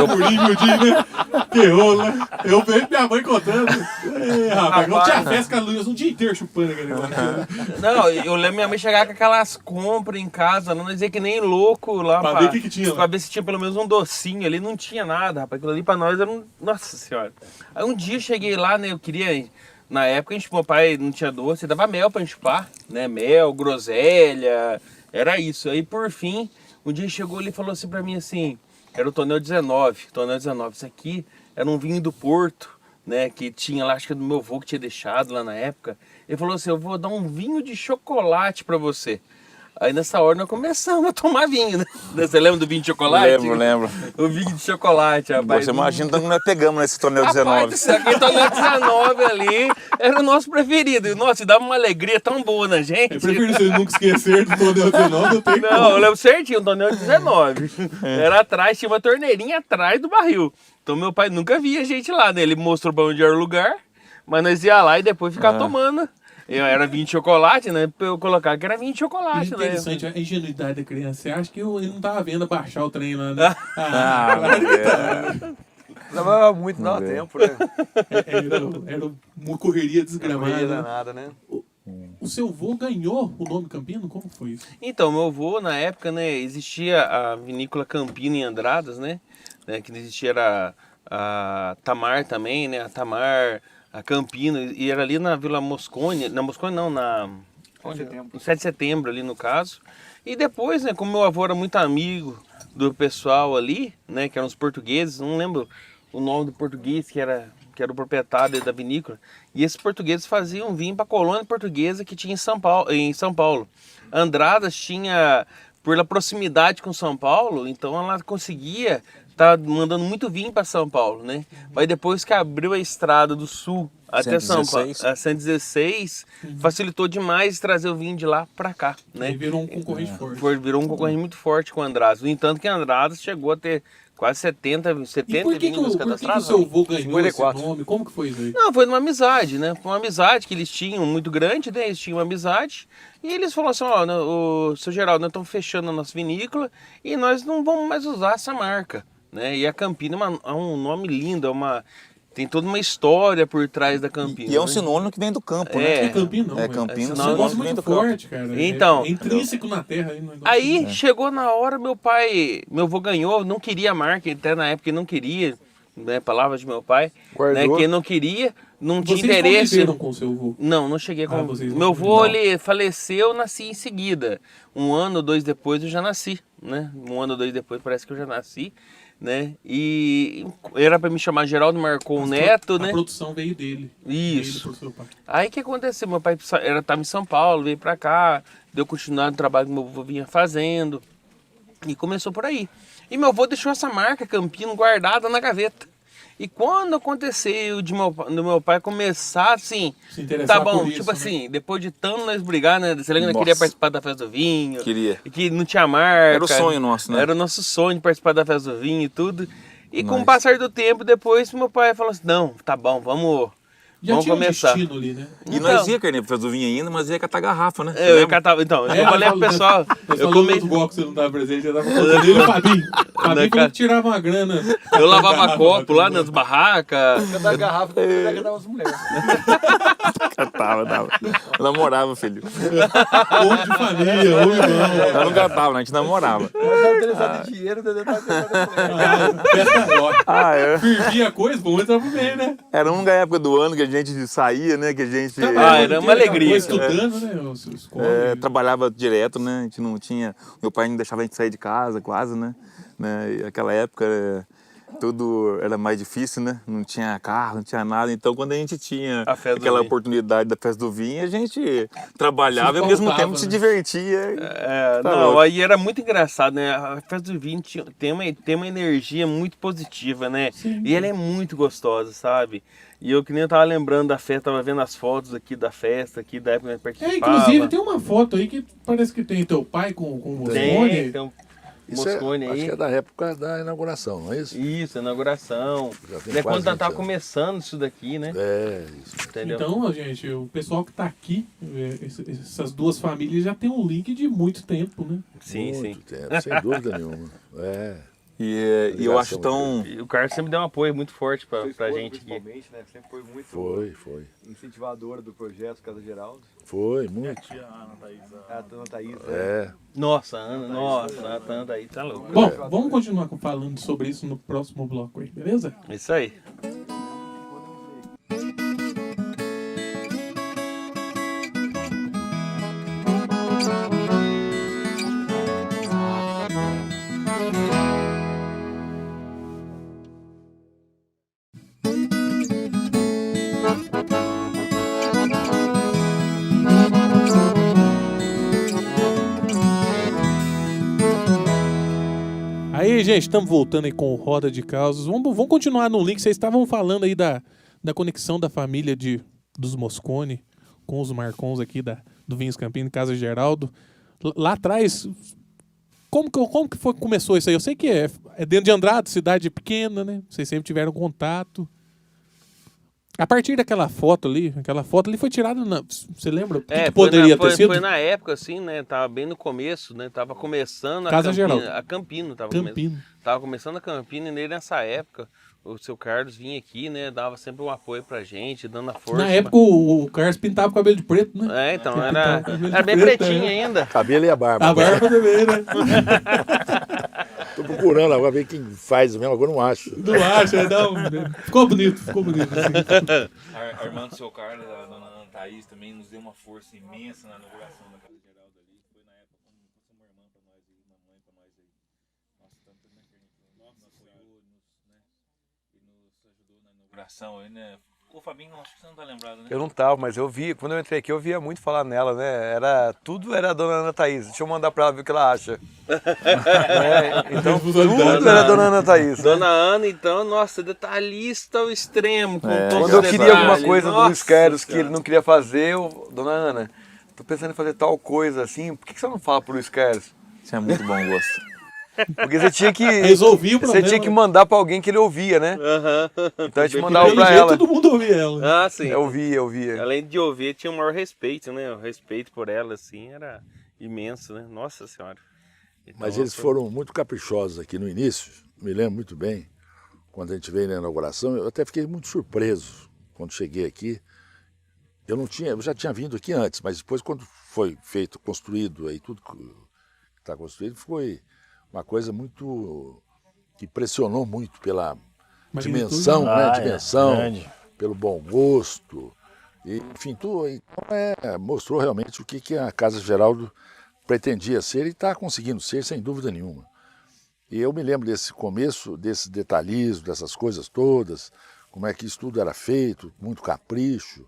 [SPEAKER 1] Furinho de, né? Que rola. Eu vejo minha mãe contando. Rapaz, não tinha festa com a luz um dia inteiro chupando aquele negócio.
[SPEAKER 2] Não, eu lembro minha mãe chegar com aquelas compras em casa, não dizer que nem louco lá
[SPEAKER 1] Pra ver o que tinha lá.
[SPEAKER 2] pra ver se tinha pelo menos um docinho ali, não tinha nada, rapaz. Aquilo ali pra nós era um... Nossa senhora. Aí um dia eu cheguei lá, né, eu queria... Na época, meu pai não tinha doce, dava mel pra chupar, né? Mel, groselha, era isso. Aí, por fim, um dia chegou ali e falou assim pra mim assim, era o Tonel 19, isso aqui era um vinho do Porto, né? Que tinha lá, acho que do meu avô que tinha deixado lá na época. Ele falou assim, eu vou dar um vinho de chocolate pra você. Aí nessa hora nós começamos a tomar vinho, né? Você lembra do vinho de chocolate?
[SPEAKER 6] Lembro.
[SPEAKER 2] O vinho de chocolate, rapaz.
[SPEAKER 6] Você imagina quando nós pegamos nesse torneio 19.
[SPEAKER 2] Rapaz, aquele torneio 19 ali era o nosso preferido. E, nossa, dava uma alegria tão boa na gente.
[SPEAKER 1] Eu prefiro vocês nunca esquecer do Tonel 19, não tem
[SPEAKER 2] Não,
[SPEAKER 1] como.
[SPEAKER 2] eu lembro certinho, o torneio 19. Era atrás, tinha uma torneirinha atrás do barril. Então meu pai nunca via a gente lá, né? Ele mostrou pra onde era o lugar, mas nós ia lá e depois ficava tomando. Era vinho de chocolate, né? Pra eu colocar que era vinho de chocolate, né?
[SPEAKER 1] Interessante, a ingenuidade da criança. Você acha que ele não tava vendo baixar o trem lá, né?
[SPEAKER 6] Claro
[SPEAKER 1] que tá.
[SPEAKER 6] Dava muito, dava tempo, né?
[SPEAKER 1] Era uma correria desgramada.
[SPEAKER 6] Correria
[SPEAKER 1] né?
[SPEAKER 6] danada, né?
[SPEAKER 1] O seu avô ganhou o nome Campino? Como foi isso?
[SPEAKER 2] Então, meu avô, na época, né, existia a vinícola Campino em Andradas, né? Que existia era a Tamar também, né? A Tamar, a Campino, e era ali na Vila Moscone, na Moscone não, no 7 de setembro ali no caso. E depois, né, como meu avô era muito amigo do pessoal ali, né, que eram os portugueses, não lembro o nome do português que era o proprietário da vinícola, e esses portugueses faziam vinho para a colônia portuguesa que tinha em São Paulo. Andradas tinha, pela proximidade com São Paulo, então ela conseguia estar mandando muito vinho para São Paulo, né? Mas depois que abriu a estrada do sul até São Paulo, a 116, facilitou demais trazer o vinho de lá para cá, né?
[SPEAKER 1] Ele virou um concorrente forte.
[SPEAKER 2] Virou um concorrente muito forte com o Andradas. No entanto que Andradas chegou a ter quase 70
[SPEAKER 1] E por que,
[SPEAKER 2] vinhos
[SPEAKER 1] o
[SPEAKER 2] cadastrados.
[SPEAKER 1] seu avô ganhou
[SPEAKER 6] 54.
[SPEAKER 1] esse nome? Como que foi isso aí?
[SPEAKER 2] Não, foi numa amizade, né? Foi uma amizade que eles tinham muito grande, né? Eles tinham uma amizade. E eles falaram assim, ó, o seu Geraldo, nós estamos fechando a nossa vinícola e nós não vamos mais usar essa marca, né? E a Campina é um nome lindo, tem toda uma história por trás da Campina.
[SPEAKER 6] E é um
[SPEAKER 2] né?
[SPEAKER 6] sinônimo que vem do campo,
[SPEAKER 1] Não é
[SPEAKER 6] né?
[SPEAKER 1] Campino, não.
[SPEAKER 6] É
[SPEAKER 1] velho.
[SPEAKER 6] Campino,
[SPEAKER 1] É um
[SPEAKER 2] sinônimo
[SPEAKER 1] negócio
[SPEAKER 6] que vem
[SPEAKER 1] muito
[SPEAKER 6] do campo.
[SPEAKER 1] forte, cara.
[SPEAKER 2] Então.
[SPEAKER 1] É intrínseco na terra.
[SPEAKER 2] Aí chegou na hora, meu avô ganhou, não queria a marca, até na época ele não queria, né? Palavras de meu pai, né?
[SPEAKER 6] Guardou.
[SPEAKER 2] Que ele não queria, não tinha
[SPEAKER 1] Vocês
[SPEAKER 2] interesse.
[SPEAKER 1] conviveram com o seu avô?
[SPEAKER 2] Não cheguei com.
[SPEAKER 1] vocês não
[SPEAKER 2] Meu avô,
[SPEAKER 1] conviveram.
[SPEAKER 2] ele faleceu, eu nasci em seguida. 1 ano ou 2 depois eu já nasci, né? 1 ano ou 2 depois parece que eu já nasci, né? E era pra me chamar Geraldo Marcon Neto, né?
[SPEAKER 1] A produção veio dele.
[SPEAKER 2] Isso.
[SPEAKER 1] Veio pro seu pai.
[SPEAKER 2] Aí o que aconteceu? Meu pai estava em São Paulo, veio pra cá, deu continuidade no trabalho que meu avô vinha fazendo. E começou por aí. E meu avô deixou essa marca Campino guardada na gaveta. E quando aconteceu do meu pai começar assim,
[SPEAKER 1] Se interessar
[SPEAKER 2] tá bom,
[SPEAKER 1] por isso,
[SPEAKER 2] tipo
[SPEAKER 1] né?
[SPEAKER 2] assim, depois de tanto nós brigar, né? Você lembra que
[SPEAKER 6] Nossa.
[SPEAKER 2] queria participar da festa do vinho?
[SPEAKER 6] Queria.
[SPEAKER 2] E que não tinha marca.
[SPEAKER 6] Era o sonho nosso, né?
[SPEAKER 2] Era o nosso sonho de participar da festa do vinho e tudo. E com o
[SPEAKER 6] Nice.
[SPEAKER 2] passar do tempo, depois meu pai falou assim, não, tá bom, vamos
[SPEAKER 1] tinha
[SPEAKER 2] começar.
[SPEAKER 1] um destino ali, né?
[SPEAKER 6] E
[SPEAKER 2] Então.
[SPEAKER 6] nós ia, Carneiro, pra fazer o vinho ainda, mas ia catar garrafa, né? Você
[SPEAKER 2] Eu
[SPEAKER 6] lembra?
[SPEAKER 2] catava, então, eu
[SPEAKER 1] É,
[SPEAKER 2] falei pro pessoal, eu
[SPEAKER 1] no
[SPEAKER 2] comecei.
[SPEAKER 1] outro bloco que você não tava presente, eu tava contando ele e o Fabinho. O Fabinho falou que tirava uma grana.
[SPEAKER 2] Eu lavava copo lá nas barracas.
[SPEAKER 4] Da garrafa, eu dava as mulheres.
[SPEAKER 6] Catava. Eu namorava, filho.
[SPEAKER 1] Homem de família, homem bom.
[SPEAKER 6] Eu não catava, né? A gente namorava.
[SPEAKER 4] Eu tava interessado em dinheiro, entendeu?
[SPEAKER 1] Fervia a coisa, pô, entrava bem, né?
[SPEAKER 6] Era a única época do ano que a gente saía, né? Que a gente
[SPEAKER 2] era uma alegria.
[SPEAKER 1] Estudando, né? Os
[SPEAKER 6] trabalhava direto, né? A gente não tinha... Meu pai não deixava a gente sair de casa, quase, né? E aquela época tudo era mais difícil, né? Não tinha carro, não tinha nada. Então, quando a gente tinha
[SPEAKER 2] A festa do
[SPEAKER 6] aquela
[SPEAKER 2] vinho.
[SPEAKER 6] oportunidade da festa do vinho, a gente trabalhava
[SPEAKER 1] Se
[SPEAKER 6] e ao mesmo
[SPEAKER 1] faltava,
[SPEAKER 6] tempo se
[SPEAKER 1] né?
[SPEAKER 6] divertia. Tá
[SPEAKER 2] Não,
[SPEAKER 6] louco.
[SPEAKER 2] aí era muito engraçado, né? A festa do vinho tem uma energia muito positiva, né? E ela é muito gostosa, sabe? E eu que nem eu tava lembrando da festa, tava vendo as fotos aqui da festa, aqui da época que eu participava.
[SPEAKER 1] Inclusive tem uma foto aí que parece que tem teu pai com o Moscone.
[SPEAKER 2] Tem um
[SPEAKER 3] Isso
[SPEAKER 2] Moscone
[SPEAKER 3] acho
[SPEAKER 2] aí.
[SPEAKER 3] que é da época da inauguração, não é isso?
[SPEAKER 2] Isso, inauguração.
[SPEAKER 3] Já tem
[SPEAKER 2] É
[SPEAKER 3] quase
[SPEAKER 2] quando
[SPEAKER 3] 20
[SPEAKER 2] tava
[SPEAKER 3] anos.
[SPEAKER 2] começando isso daqui, né?
[SPEAKER 3] É, isso.
[SPEAKER 2] Entendeu?
[SPEAKER 1] Então, ó, gente, o pessoal que tá aqui, essas duas famílias já tem um link de muito tempo, né?
[SPEAKER 2] Sim, sim.
[SPEAKER 3] Muito tempo, sem dúvida nenhuma. É.
[SPEAKER 6] E eu acho tão...
[SPEAKER 2] E o Carlos sempre deu um apoio muito forte pra gente aqui.
[SPEAKER 4] Principalmente, né? Sempre foi muito
[SPEAKER 3] Foi.
[SPEAKER 4] incentivadora do projeto Casa Geraldo.
[SPEAKER 3] Foi, muito.
[SPEAKER 4] A dona Thaís.
[SPEAKER 3] É.
[SPEAKER 2] Nossa, Ana, nossa, a Tanda aí tá louco.
[SPEAKER 1] Bom, vamos continuar falando sobre isso no próximo bloco aí, beleza?
[SPEAKER 2] Isso aí.
[SPEAKER 1] Aí, gente, estamos voltando aí com o Roda de Causos. Vamos continuar no link. Vocês estavam falando aí da conexão da família dos Moscone com os Marcons aqui do Vinhos Campino, Casa Geraldo. Lá atrás, como que foi que começou isso aí? Eu sei que é dentro de Andrade, cidade pequena, né? Vocês sempre tiveram contato. A partir daquela foto ali foi tirada você lembra? O que poderia ter sido?
[SPEAKER 2] Foi na época, assim, né? Tava bem no começo, né? Tava começando
[SPEAKER 1] Casa
[SPEAKER 2] Campina,
[SPEAKER 1] Geraldo.
[SPEAKER 2] a Campino.
[SPEAKER 1] Campino.
[SPEAKER 2] Tava começando a Campino e nele nessa época o seu Carlos vinha aqui, né? Dava sempre um apoio pra gente, dando a força.
[SPEAKER 1] Na época o Carlos pintava o cabelo de preto, né?
[SPEAKER 2] Então,
[SPEAKER 1] Ele
[SPEAKER 2] era
[SPEAKER 1] pintava o cabelo de
[SPEAKER 2] bem
[SPEAKER 1] preto,
[SPEAKER 2] pretinho
[SPEAKER 1] né?
[SPEAKER 2] ainda.
[SPEAKER 3] Cabelo e a barba.
[SPEAKER 1] A barba também, né?
[SPEAKER 3] Tô procurando agora ver quem faz mesmo, agora não acho.
[SPEAKER 1] Não acha, não. Ficou bonito assim.
[SPEAKER 7] A irmã do seu Carlos, a dona Ana Thaís, também nos deu uma força imensa na inauguração da Casa Geraldo ali. Foi na época como uma irmã pra nós aí, uma mãe pra nós aí. Nossa, tanto, né, nos apoiou, e nos ajudou na inauguração aí, né? O Fabinho, acho que você não tá lembrado, né?
[SPEAKER 4] Eu não tava, mas eu vi, quando eu entrei aqui, eu via muito falar nela, né? Tudo era a dona Ana Thaís. Deixa eu mandar pra ela ver o que ela acha. Então, tudo era a dona Ana Thaís. né?
[SPEAKER 2] Dona Ana, então, nossa, detalhista ao extremo. Com todos
[SPEAKER 4] Quando eu
[SPEAKER 2] os
[SPEAKER 4] queria
[SPEAKER 2] detalhes.
[SPEAKER 4] alguma coisa do
[SPEAKER 2] Nossa
[SPEAKER 4] Luiz Carlos que
[SPEAKER 2] Senhora.
[SPEAKER 4] ele não queria fazer, dona Ana, tô pensando em fazer tal coisa assim, por que você não fala pro Luiz Carlos?
[SPEAKER 6] Isso é muito bom gosto.
[SPEAKER 4] Porque você tinha que.
[SPEAKER 1] Resolvia o problema.
[SPEAKER 4] Você tinha que mandar pra alguém que ele ouvia, né?
[SPEAKER 2] Aham.
[SPEAKER 4] Então a gente
[SPEAKER 2] Bem
[SPEAKER 4] mandava
[SPEAKER 1] Pelo
[SPEAKER 4] pra
[SPEAKER 1] jeito,
[SPEAKER 4] ela.
[SPEAKER 1] todo mundo ouvia ela.
[SPEAKER 2] Ah, sim.
[SPEAKER 4] Eu ouvia.
[SPEAKER 2] Além de ouvir, tinha o maior respeito, né? O respeito por ela, assim, era imenso, né? Nossa Senhora. Então,
[SPEAKER 3] Mas eles foram muito caprichosos aqui no início, me lembro muito bem, quando a gente veio na inauguração, eu até fiquei muito surpreso quando cheguei aqui. Eu já tinha vindo aqui antes, mas depois quando foi feito, construído aí, tudo que está construído, foi uma coisa muito que pressionou muito pela dimensão, né? Dimensão,
[SPEAKER 5] grande.
[SPEAKER 3] pelo bom gosto, e, enfim, tudo. Então, mostrou realmente o que a Casa Geraldo pretendia ser e está conseguindo ser, sem dúvida nenhuma. E eu me lembro desse começo, desse detalhismo, dessas coisas todas, como é que isso tudo era feito, muito capricho.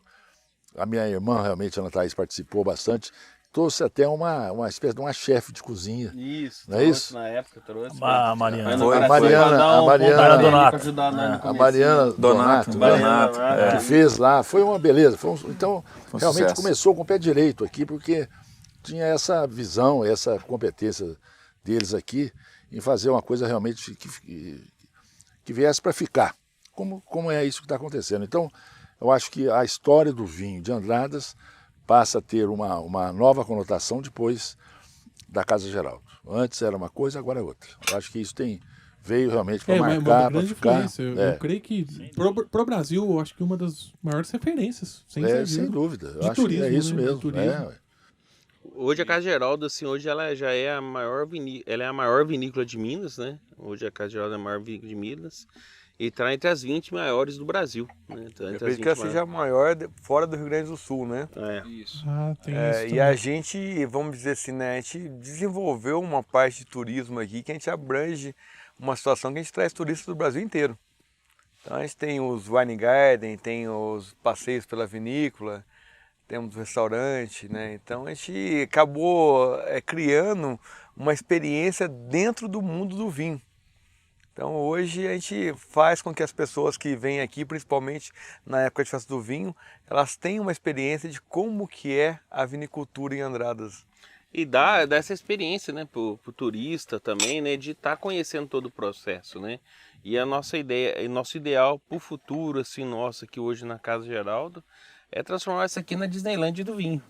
[SPEAKER 3] A minha irmã, realmente, a Ana Thaís, participou bastante. trouxe até uma espécie de uma chefe de cozinha.
[SPEAKER 2] Isso,
[SPEAKER 3] Não é isso?
[SPEAKER 2] na época trouxe.
[SPEAKER 5] A Mariana.
[SPEAKER 2] Mas
[SPEAKER 3] A
[SPEAKER 2] não era
[SPEAKER 3] Mariana-
[SPEAKER 2] só dar
[SPEAKER 3] a Mariana-
[SPEAKER 2] pontapé
[SPEAKER 5] Donato.
[SPEAKER 2] pra ajudar nós no
[SPEAKER 3] A
[SPEAKER 2] comecinho.
[SPEAKER 3] Mariana Donato, né?
[SPEAKER 5] Donato,
[SPEAKER 3] que fez lá, foi uma beleza. Então,
[SPEAKER 6] um
[SPEAKER 3] realmente
[SPEAKER 6] sucesso.
[SPEAKER 3] começou com o pé direito aqui, porque tinha essa visão, essa competência deles aqui em fazer uma coisa realmente que viesse para ficar, como é isso que está acontecendo. Então, eu acho que a história do vinho de Andradas passa a ter uma nova conotação depois da Casa Geraldo. Antes era uma coisa, agora é outra. Eu acho que isso veio realmente para
[SPEAKER 1] É uma
[SPEAKER 3] marcar, para
[SPEAKER 1] grande
[SPEAKER 3] ficar.
[SPEAKER 1] influência. Eu creio que pro Brasil, eu acho que uma das maiores referências, sem exagero.
[SPEAKER 3] Sem dúvida. Eu
[SPEAKER 1] De
[SPEAKER 3] acho
[SPEAKER 1] turismo,
[SPEAKER 3] que é isso
[SPEAKER 1] né? De
[SPEAKER 3] mesmo.
[SPEAKER 1] turismo.
[SPEAKER 2] Hoje a Casa Geraldo, assim, hoje ela já é a maior ela é a maior vinícola de Minas, né? Hoje a Casa Geraldo é a maior vinícola de Minas e está entre as 20 maiores do Brasil, né? Tá
[SPEAKER 4] Eu
[SPEAKER 2] entre as
[SPEAKER 4] acredito
[SPEAKER 2] 20
[SPEAKER 4] que ela seja a maior fora do Rio Grande do Sul, né?
[SPEAKER 2] Isso.
[SPEAKER 1] Ah, tem
[SPEAKER 4] É,
[SPEAKER 1] isso
[SPEAKER 4] e
[SPEAKER 1] também.
[SPEAKER 4] a gente, vamos dizer assim, né, a gente desenvolveu uma parte de turismo aqui que a gente abrange uma situação que a gente traz turistas do Brasil inteiro. Então a gente tem os wine garden, tem os passeios pela vinícola, temos restaurante, né? Então a gente acabou criando uma experiência dentro do mundo do vinho. Então hoje a gente faz com que as pessoas que vêm aqui, principalmente na época de festa do vinho, elas tenham uma experiência de como que é a vinicultura em Andradas.
[SPEAKER 2] E dá essa experiência, né, pro turista também, né, de estar conhecendo todo o processo, né? E a nossa ideia, e nosso ideal pro futuro, assim, nosso aqui hoje na Casa Geraldo, é transformar isso aqui na Disneyland do vinho,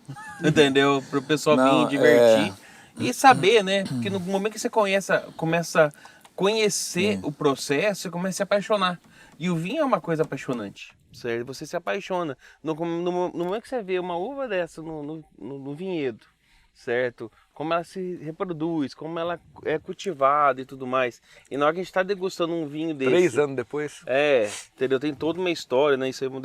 [SPEAKER 2] entendeu? Pro pessoal vir divertir e saber, né? Porque no momento que você começa a conhecer o processo, você começa a se apaixonar. E o vinho é uma coisa apaixonante, certo? Você se apaixona. No momento que você vê uma uva dessa no vinhedo, certo? Como ela se reproduz, como ela é cultivada e tudo mais. E na hora que a gente está degustando um vinho desse...
[SPEAKER 4] 3 anos depois.
[SPEAKER 2] Entendeu? Tem toda uma história, né? Isso aí o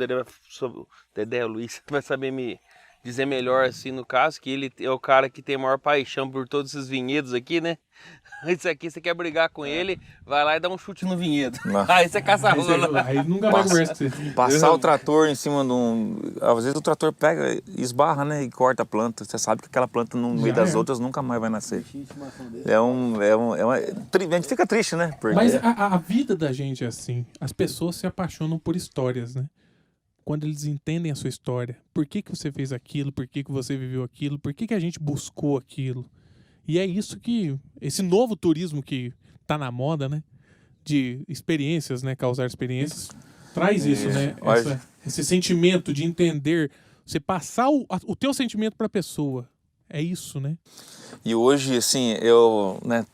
[SPEAKER 2] Dedé Luiz vai saber me dizer melhor, assim, no caso, que ele é o cara que tem a maior paixão por todos esses vinhedos aqui, né? Isso aqui, você quer brigar com ele, vai lá e dá um chute no vinhedo. Aí você caça a rola.
[SPEAKER 1] Aí nunca mais conversa com você.
[SPEAKER 6] Passar o trator em cima de um... Às vezes o trator pega, esbarra, né? E corta a planta. Você sabe que aquela planta no meio das outras nunca mais vai nascer. A gente fica triste, né? Porque...
[SPEAKER 1] Mas a vida da gente é assim. As pessoas se apaixonam por histórias, né? Quando eles entendem a sua história. Por que você fez aquilo? Por que você viveu aquilo? Por que a gente buscou aquilo? E é isso que... Esse novo turismo que tá na moda, né? De experiências, né? Causar experiências. Traz isso, né? Esse sentimento de entender. Você passar o teu sentimento pra pessoa. É isso, né?
[SPEAKER 6] E hoje, assim,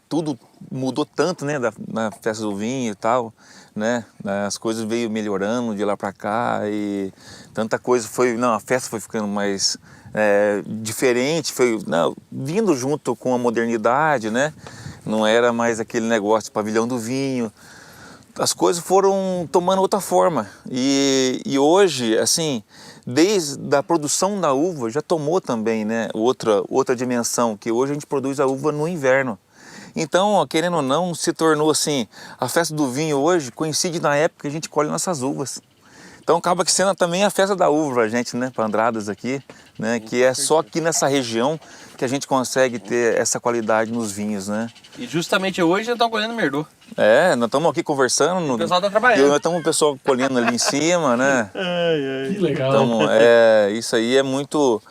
[SPEAKER 6] tudo mudou tanto, né, na festa do vinho e tal, né? As coisas veio melhorando de lá para cá e tanta coisa a festa foi ficando mais diferente, vindo junto com a modernidade, né? Não era mais aquele negócio de pavilhão do vinho. As coisas foram tomando outra forma e hoje, assim, desde a produção da uva já tomou também, né, outra dimensão, que hoje a gente produz a uva no inverno. Então, querendo ou não, se tornou assim, a festa do vinho hoje coincide na época que a gente colhe nossas uvas. Então acaba que sendo também a festa da uva pra gente, né, para Andradas aqui, né, que é só aqui nessa região que a gente consegue ter essa qualidade nos vinhos, né.
[SPEAKER 2] E justamente hoje nós estamos colhendo Merlot.
[SPEAKER 6] Nós estamos aqui conversando.
[SPEAKER 2] O pessoal está trabalhando.
[SPEAKER 6] Nós estamos o pessoal colhendo ali em cima, né.
[SPEAKER 1] Que legal.
[SPEAKER 6] Então, isso aí é muito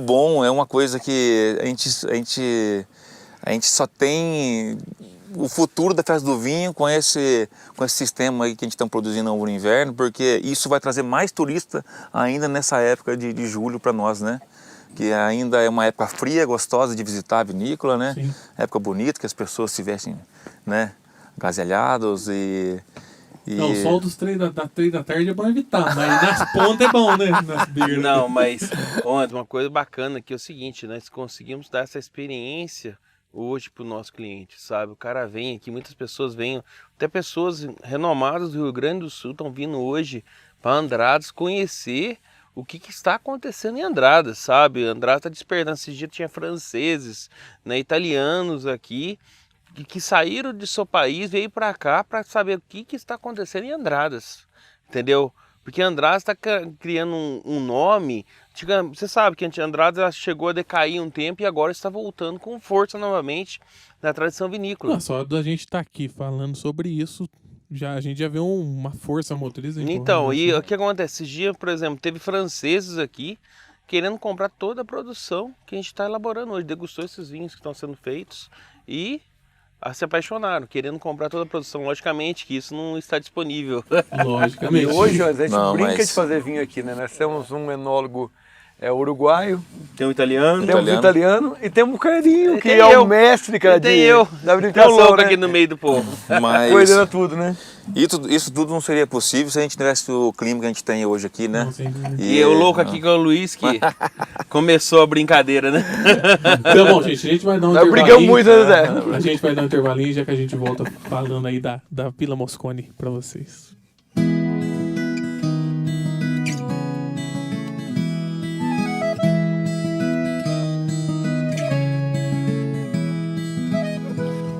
[SPEAKER 6] bom, é uma coisa que a gente só tem o futuro da festa do vinho com esse sistema aí que a gente está produzindo no inverno, porque isso vai trazer mais turista ainda nessa época de julho para nós, né? Que ainda é uma época fria, gostosa de visitar a vinícola, né?
[SPEAKER 1] Sim.
[SPEAKER 6] Época bonita, que as pessoas se vestem, né, agasalhados e...
[SPEAKER 1] Não, o sol dos 3 da tarde é bom evitar, mas nas pontas é bom, né? Nas beiras.
[SPEAKER 2] Não, mas uma coisa bacana aqui é o seguinte, nós conseguimos dar essa experiência hoje para o nosso cliente, sabe? O cara vem aqui, muitas pessoas vêm, até pessoas renomadas do Rio Grande do Sul estão vindo hoje para Andradas conhecer o que está acontecendo em Andradas, sabe? Andradas está despertando. Esses dias tinha franceses, né, italianos aqui, que saíram de seu país, veio para cá para saber o que está acontecendo em Andradas, entendeu? Porque Andradas está criando um nome. Você sabe que Andradas chegou a decair um tempo e agora está voltando com força novamente na tradição vinícola.
[SPEAKER 1] Não, só da gente estar aqui falando sobre isso, a gente já vê uma força motriz.
[SPEAKER 2] Então, e o que acontece? Esses dias, por exemplo, teve franceses aqui querendo comprar toda a produção que a gente está elaborando hoje. Degustou esses vinhos que estão sendo feitos e se apaixonaram, querendo comprar toda a produção. Logicamente que isso não está disponível.
[SPEAKER 1] Logicamente.
[SPEAKER 4] E hoje a gente
[SPEAKER 6] Não,
[SPEAKER 4] brinca
[SPEAKER 6] mas-
[SPEAKER 4] de fazer vinho aqui, né? Nós temos um enólogo uruguaio,
[SPEAKER 2] Tem um italiano.
[SPEAKER 4] temos um italiano e temos um Carlinho, que
[SPEAKER 2] tem
[SPEAKER 4] é
[SPEAKER 2] eu.
[SPEAKER 4] o mestre, cara,
[SPEAKER 2] E tem eu.
[SPEAKER 4] da
[SPEAKER 2] Tem um
[SPEAKER 4] brincação,
[SPEAKER 2] louco
[SPEAKER 4] né?
[SPEAKER 2] aqui no meio do povo.
[SPEAKER 6] Mas
[SPEAKER 4] Coordenando tudo, né?
[SPEAKER 6] isso tudo não seria possível se a gente tivesse o clima que a gente tem hoje aqui, né?
[SPEAKER 1] Não, sem dúvida.
[SPEAKER 2] E o louco aqui que é o Luiz, que começou a brincadeira, né?
[SPEAKER 1] Então, bom, gente, a gente vai dar um
[SPEAKER 4] Nós
[SPEAKER 1] intervalinho.
[SPEAKER 4] brigamos muito, né, Zé?
[SPEAKER 1] A gente vai dar um intervalinho, já que a gente volta falando aí da Vila Moscone pra vocês.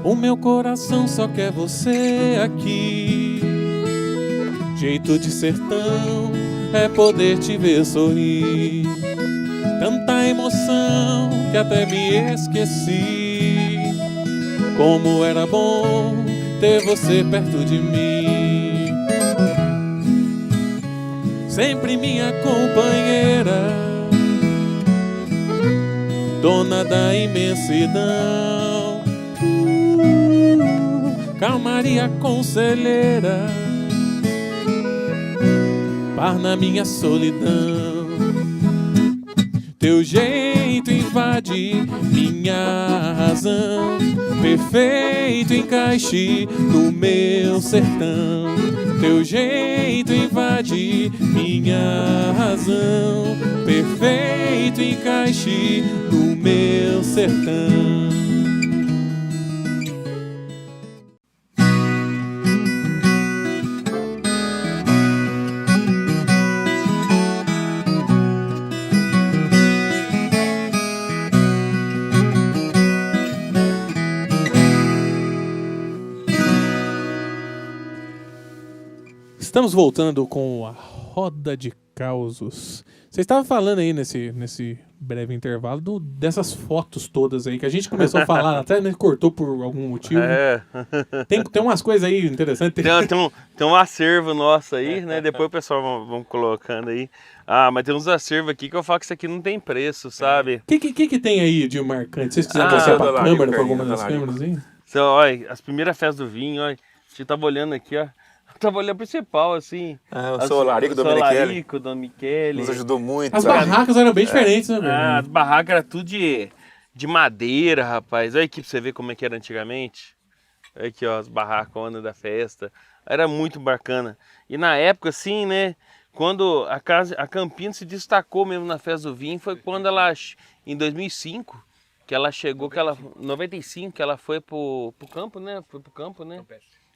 [SPEAKER 1] O meu coração só quer você aqui. Jeito de sertão é poder te ver sorrir. Tanta emoção que até me esqueci. Como era bom ter você perto de mim. Sempre minha companheira, dona da imensidão. Calmaria conselheira, par na minha solidão. Teu jeito invade minha razão, perfeito encaixe no meu sertão. Teu jeito invade minha razão, perfeito encaixe no meu sertão. Estamos voltando com a roda de causos. Você estava falando aí nesse breve intervalo dessas fotos todas aí que a gente começou a falar, até né, cortou por algum motivo.
[SPEAKER 2] É.
[SPEAKER 1] Tem umas coisas aí interessantes.
[SPEAKER 2] Tem um acervo nosso aí, né? Depois o pessoal vão colocando aí. Ah, mas tem uns acervos aqui que eu falo que isso aqui não tem preço, sabe?
[SPEAKER 1] O que tem aí de marcante? Vocês quiserem
[SPEAKER 2] Ah,
[SPEAKER 1] mostrar pra
[SPEAKER 6] da
[SPEAKER 1] câmera,
[SPEAKER 6] Larico,
[SPEAKER 1] pra alguma
[SPEAKER 6] da
[SPEAKER 1] das
[SPEAKER 6] Larico.
[SPEAKER 1] câmeras aí?
[SPEAKER 2] Então, olha, as primeiras festas do vinho, olha. A gente tava olhando aqui, ó. Tava olhando a principal, assim.
[SPEAKER 6] Eu sou o Larico Domenichelli.
[SPEAKER 2] Larico Domenichelli.
[SPEAKER 6] Nos ajudou muito.
[SPEAKER 1] As
[SPEAKER 6] sabe?
[SPEAKER 1] barracas eram bem diferentes, né?
[SPEAKER 2] Ah, as
[SPEAKER 1] velho?
[SPEAKER 2] barracas eram tudo de madeira, rapaz. Olha aqui pra você ver como é que era antigamente. Olha aqui, ó, as barraconas da festa. Era muito bacana. E na época, assim, né, quando a Campinas se destacou mesmo na festa do vinho, foi quando ela, em 2005, que ela chegou, 95, que ela foi pro campo, né? Foi pro campo, né?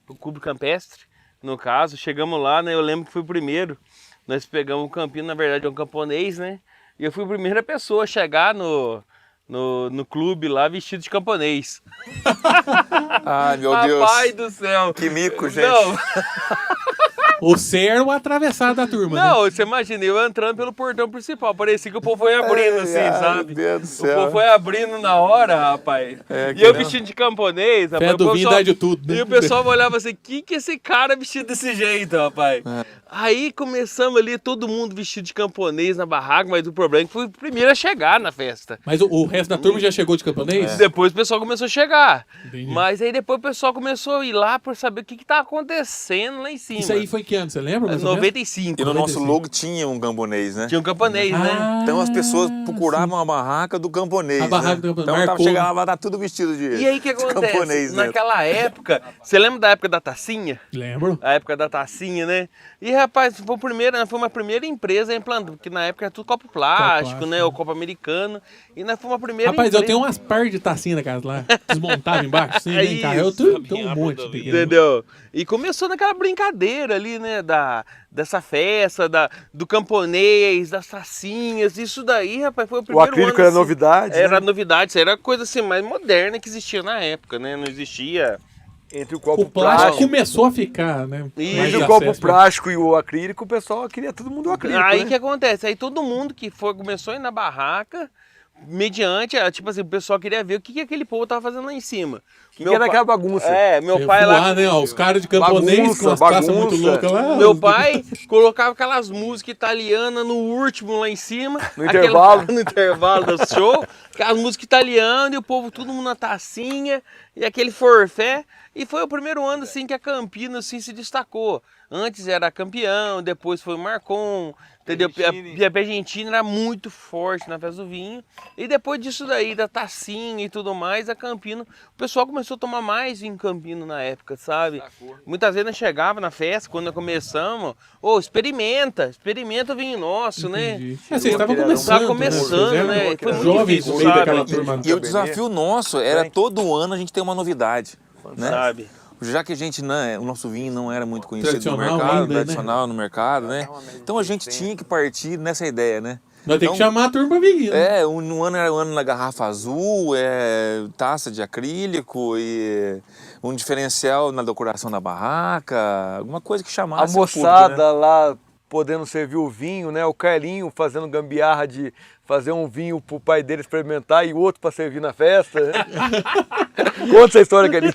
[SPEAKER 2] Pro Clube Campestre, no caso. Chegamos lá, né? Eu lembro que fui o primeiro. Nós pegamos o campinho, na verdade é um camponês, né? E eu fui a primeira pessoa a chegar no clube lá vestido de camponês.
[SPEAKER 6] Ai, meu Deus.
[SPEAKER 2] Rapaz do céu.
[SPEAKER 6] Que mico, gente.
[SPEAKER 2] Não,
[SPEAKER 1] Você era o atravessado da turma, né?
[SPEAKER 2] não, você imagina, eu entrando pelo portão principal. Parecia que o povo foi abrindo assim,
[SPEAKER 6] Ai,
[SPEAKER 2] sabe?
[SPEAKER 6] Meu Deus do
[SPEAKER 2] O
[SPEAKER 6] céu.
[SPEAKER 2] povo foi abrindo na hora, rapaz.
[SPEAKER 6] É,
[SPEAKER 2] E
[SPEAKER 6] que
[SPEAKER 2] eu
[SPEAKER 6] não.
[SPEAKER 2] vestido de camponês, rapaz.
[SPEAKER 1] Fé do
[SPEAKER 2] o
[SPEAKER 1] vinho
[SPEAKER 2] pessoal-
[SPEAKER 1] dá de tudo, né?
[SPEAKER 2] E o pessoal olhava assim, que esse cara vestido desse jeito, rapaz? Aí começamos ali, todo mundo vestido de camponês na barraca, mas o problema é que fui o primeiro a chegar na festa.
[SPEAKER 1] Mas o resto da turma já chegou de camponês?
[SPEAKER 2] Depois o pessoal começou a chegar.
[SPEAKER 1] Entendi.
[SPEAKER 2] Mas aí depois o pessoal começou a ir lá por saber o que tá acontecendo lá em cima.
[SPEAKER 1] Isso aí foi que ano? Você lembra? mais ou menos?
[SPEAKER 2] 95.
[SPEAKER 6] E no nosso
[SPEAKER 1] 95.
[SPEAKER 6] logo tinha um camponês, né?
[SPEAKER 2] Tinha um camponês, né?
[SPEAKER 1] Ah,
[SPEAKER 6] Então as pessoas procuravam a barraca do camponês.
[SPEAKER 1] A barraca
[SPEAKER 6] né?
[SPEAKER 1] do camponês,
[SPEAKER 6] Então
[SPEAKER 1] marcou.
[SPEAKER 6] chegava lá, tá tudo vestido de
[SPEAKER 2] E aí o que
[SPEAKER 6] de
[SPEAKER 2] acontece?
[SPEAKER 6] camponês, né?
[SPEAKER 2] Naquela época, você lembra da época da tacinha?
[SPEAKER 1] Lembro.
[SPEAKER 2] A época da tacinha, né? E rapaz, foi uma primeira empresa a implantar, porque na época era tudo copo plástico, né? O copo americano. E nós fomos a primeira
[SPEAKER 1] Rapaz,
[SPEAKER 2] empresa.
[SPEAKER 1] eu tenho umas par de tacinha na casa lá. Desmontava embaixo, assim,
[SPEAKER 2] É
[SPEAKER 1] vem cá. Eu
[SPEAKER 2] isso.
[SPEAKER 1] tenho um monte. Daquele.
[SPEAKER 2] Entendeu? E começou naquela brincadeira ali, né? Dessa festa, do camponês, das tacinhas. Isso daí, rapaz, foi o
[SPEAKER 4] O
[SPEAKER 2] primeiro
[SPEAKER 4] acrílico
[SPEAKER 2] ano,
[SPEAKER 4] era
[SPEAKER 2] assim,
[SPEAKER 4] novidade,
[SPEAKER 2] Era
[SPEAKER 4] né?
[SPEAKER 2] novidade, isso era a coisa assim mais moderna que existia na época, né? Não existia
[SPEAKER 4] entre o copo
[SPEAKER 1] O plástico
[SPEAKER 4] plástico,
[SPEAKER 1] começou a ficar, né?
[SPEAKER 2] Isso.
[SPEAKER 1] mais
[SPEAKER 4] entre
[SPEAKER 1] de
[SPEAKER 4] o copo
[SPEAKER 1] acesso.
[SPEAKER 4] plástico e o acrílico, o pessoal queria todo mundo acrílico,
[SPEAKER 2] Aí o
[SPEAKER 4] né?
[SPEAKER 2] que acontece? Aí todo mundo que começou a ir na barraca, mediante, tipo assim, o pessoal queria ver o que aquele povo tava fazendo lá em cima.
[SPEAKER 4] Que era aquela bagunça.
[SPEAKER 2] Meu pai lá.
[SPEAKER 1] Voar, né? Ó, os caras de camponês com as
[SPEAKER 4] Bagunça,
[SPEAKER 1] taças muito
[SPEAKER 4] bagunça.
[SPEAKER 1] loucas lá.
[SPEAKER 2] Meu pai colocava aquelas músicas italianas no último lá em cima.
[SPEAKER 4] No intervalo.
[SPEAKER 2] No intervalo do show. Aquelas músicas italianas e o povo todo mundo na tacinha. E aquele forfé. E foi o primeiro ano assim que a Campinas assim, se destacou. Antes era campeão, depois foi o Marcon. Entendeu? A Argentina era muito forte na festa do vinho. E depois disso daí, da tacinha e tudo mais, a Campino, o pessoal começou a tomar mais vinho Campino na época, sabe? Muitas vezes nós chegava na festa, quando nós começamos, experimenta o vinho nosso, né?
[SPEAKER 1] Entendi. Vocês estavam começando.
[SPEAKER 2] Tava começando,
[SPEAKER 1] Vocês
[SPEAKER 2] né?
[SPEAKER 1] eram
[SPEAKER 2] Foi muito
[SPEAKER 1] jovens
[SPEAKER 2] difícil,
[SPEAKER 1] no meio
[SPEAKER 2] sabe?
[SPEAKER 1] daquela turma.
[SPEAKER 6] E o desafio nosso era todo ano a gente ter uma novidade, né?
[SPEAKER 2] Sabe?
[SPEAKER 6] Já que a gente, né, o nosso vinho não era muito conhecido no
[SPEAKER 1] Tradicional
[SPEAKER 6] mercado,
[SPEAKER 1] ainda, né?
[SPEAKER 6] tradicional no mercado, né? Então a gente tinha que partir nessa ideia, né?
[SPEAKER 1] Nós temos que chamar a turma pra vir. Né?
[SPEAKER 6] Um ano era o ano na garrafa azul, taça de acrílico e um diferencial na decoração da barraca, alguma coisa que
[SPEAKER 4] A
[SPEAKER 6] chamasse
[SPEAKER 4] moçada
[SPEAKER 6] o público, né?
[SPEAKER 4] lá podendo servir o vinho, né? O Carlinho fazendo gambiarra de fazer um vinho pro pai dele experimentar e outro para servir na festa. Né? Conta essa história, Carlinho.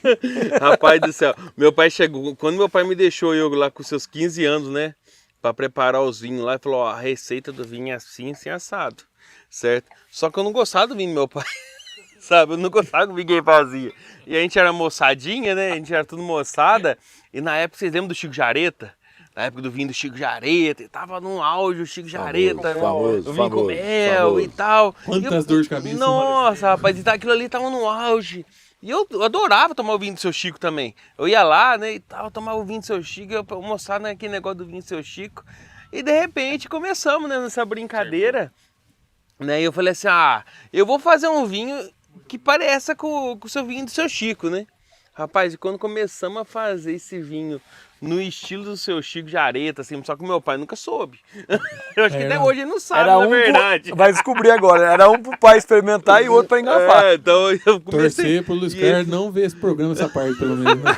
[SPEAKER 2] Rapaz do céu, meu pai chegou, quando meu pai me deixou eu lá com seus 15 anos, né? Pra preparar os vinhos lá, ele falou, ó, a receita do vinho é assim, assim, assado, certo? Só que eu não gostava do vinho do meu pai, sabe? Eu não gostava do vinho que ele fazia. E a gente era moçadinha, né? A gente era tudo moçada. E na época, vocês lembram do Chico Jareta? Na época do vinho do Chico Jareta, e tava no auge o Chico Jareta,
[SPEAKER 3] famoso,
[SPEAKER 2] o vinho com
[SPEAKER 3] famoso,
[SPEAKER 2] mel
[SPEAKER 3] famoso.
[SPEAKER 2] e tal.
[SPEAKER 1] Quantas dores de cabeça.
[SPEAKER 2] Nossa, rapaz, e aquilo ali tava no auge. E eu adorava tomar o vinho do seu Chico também. Eu ia lá, né, e tal, tomar o vinho do seu Chico, eu mostrar naquele negócio do vinho do seu Chico. E de repente começamos, né, nessa brincadeira, né, e eu falei assim, eu vou fazer um vinho que pareça com o seu vinho do seu Chico, né. Rapaz, e quando começamos a fazer esse vinho no estilo do seu Chico Jareta, assim, só que o meu pai nunca soube. Eu acho que até hoje ele não sabe, na verdade.
[SPEAKER 4] Vai descobrir agora. Era um pro pai experimentar e outro para engarrafar.
[SPEAKER 2] Então eu comecei...
[SPEAKER 1] Torcer pro Luiz Carlos não ver esse programa, essa parte, pelo menos. Né?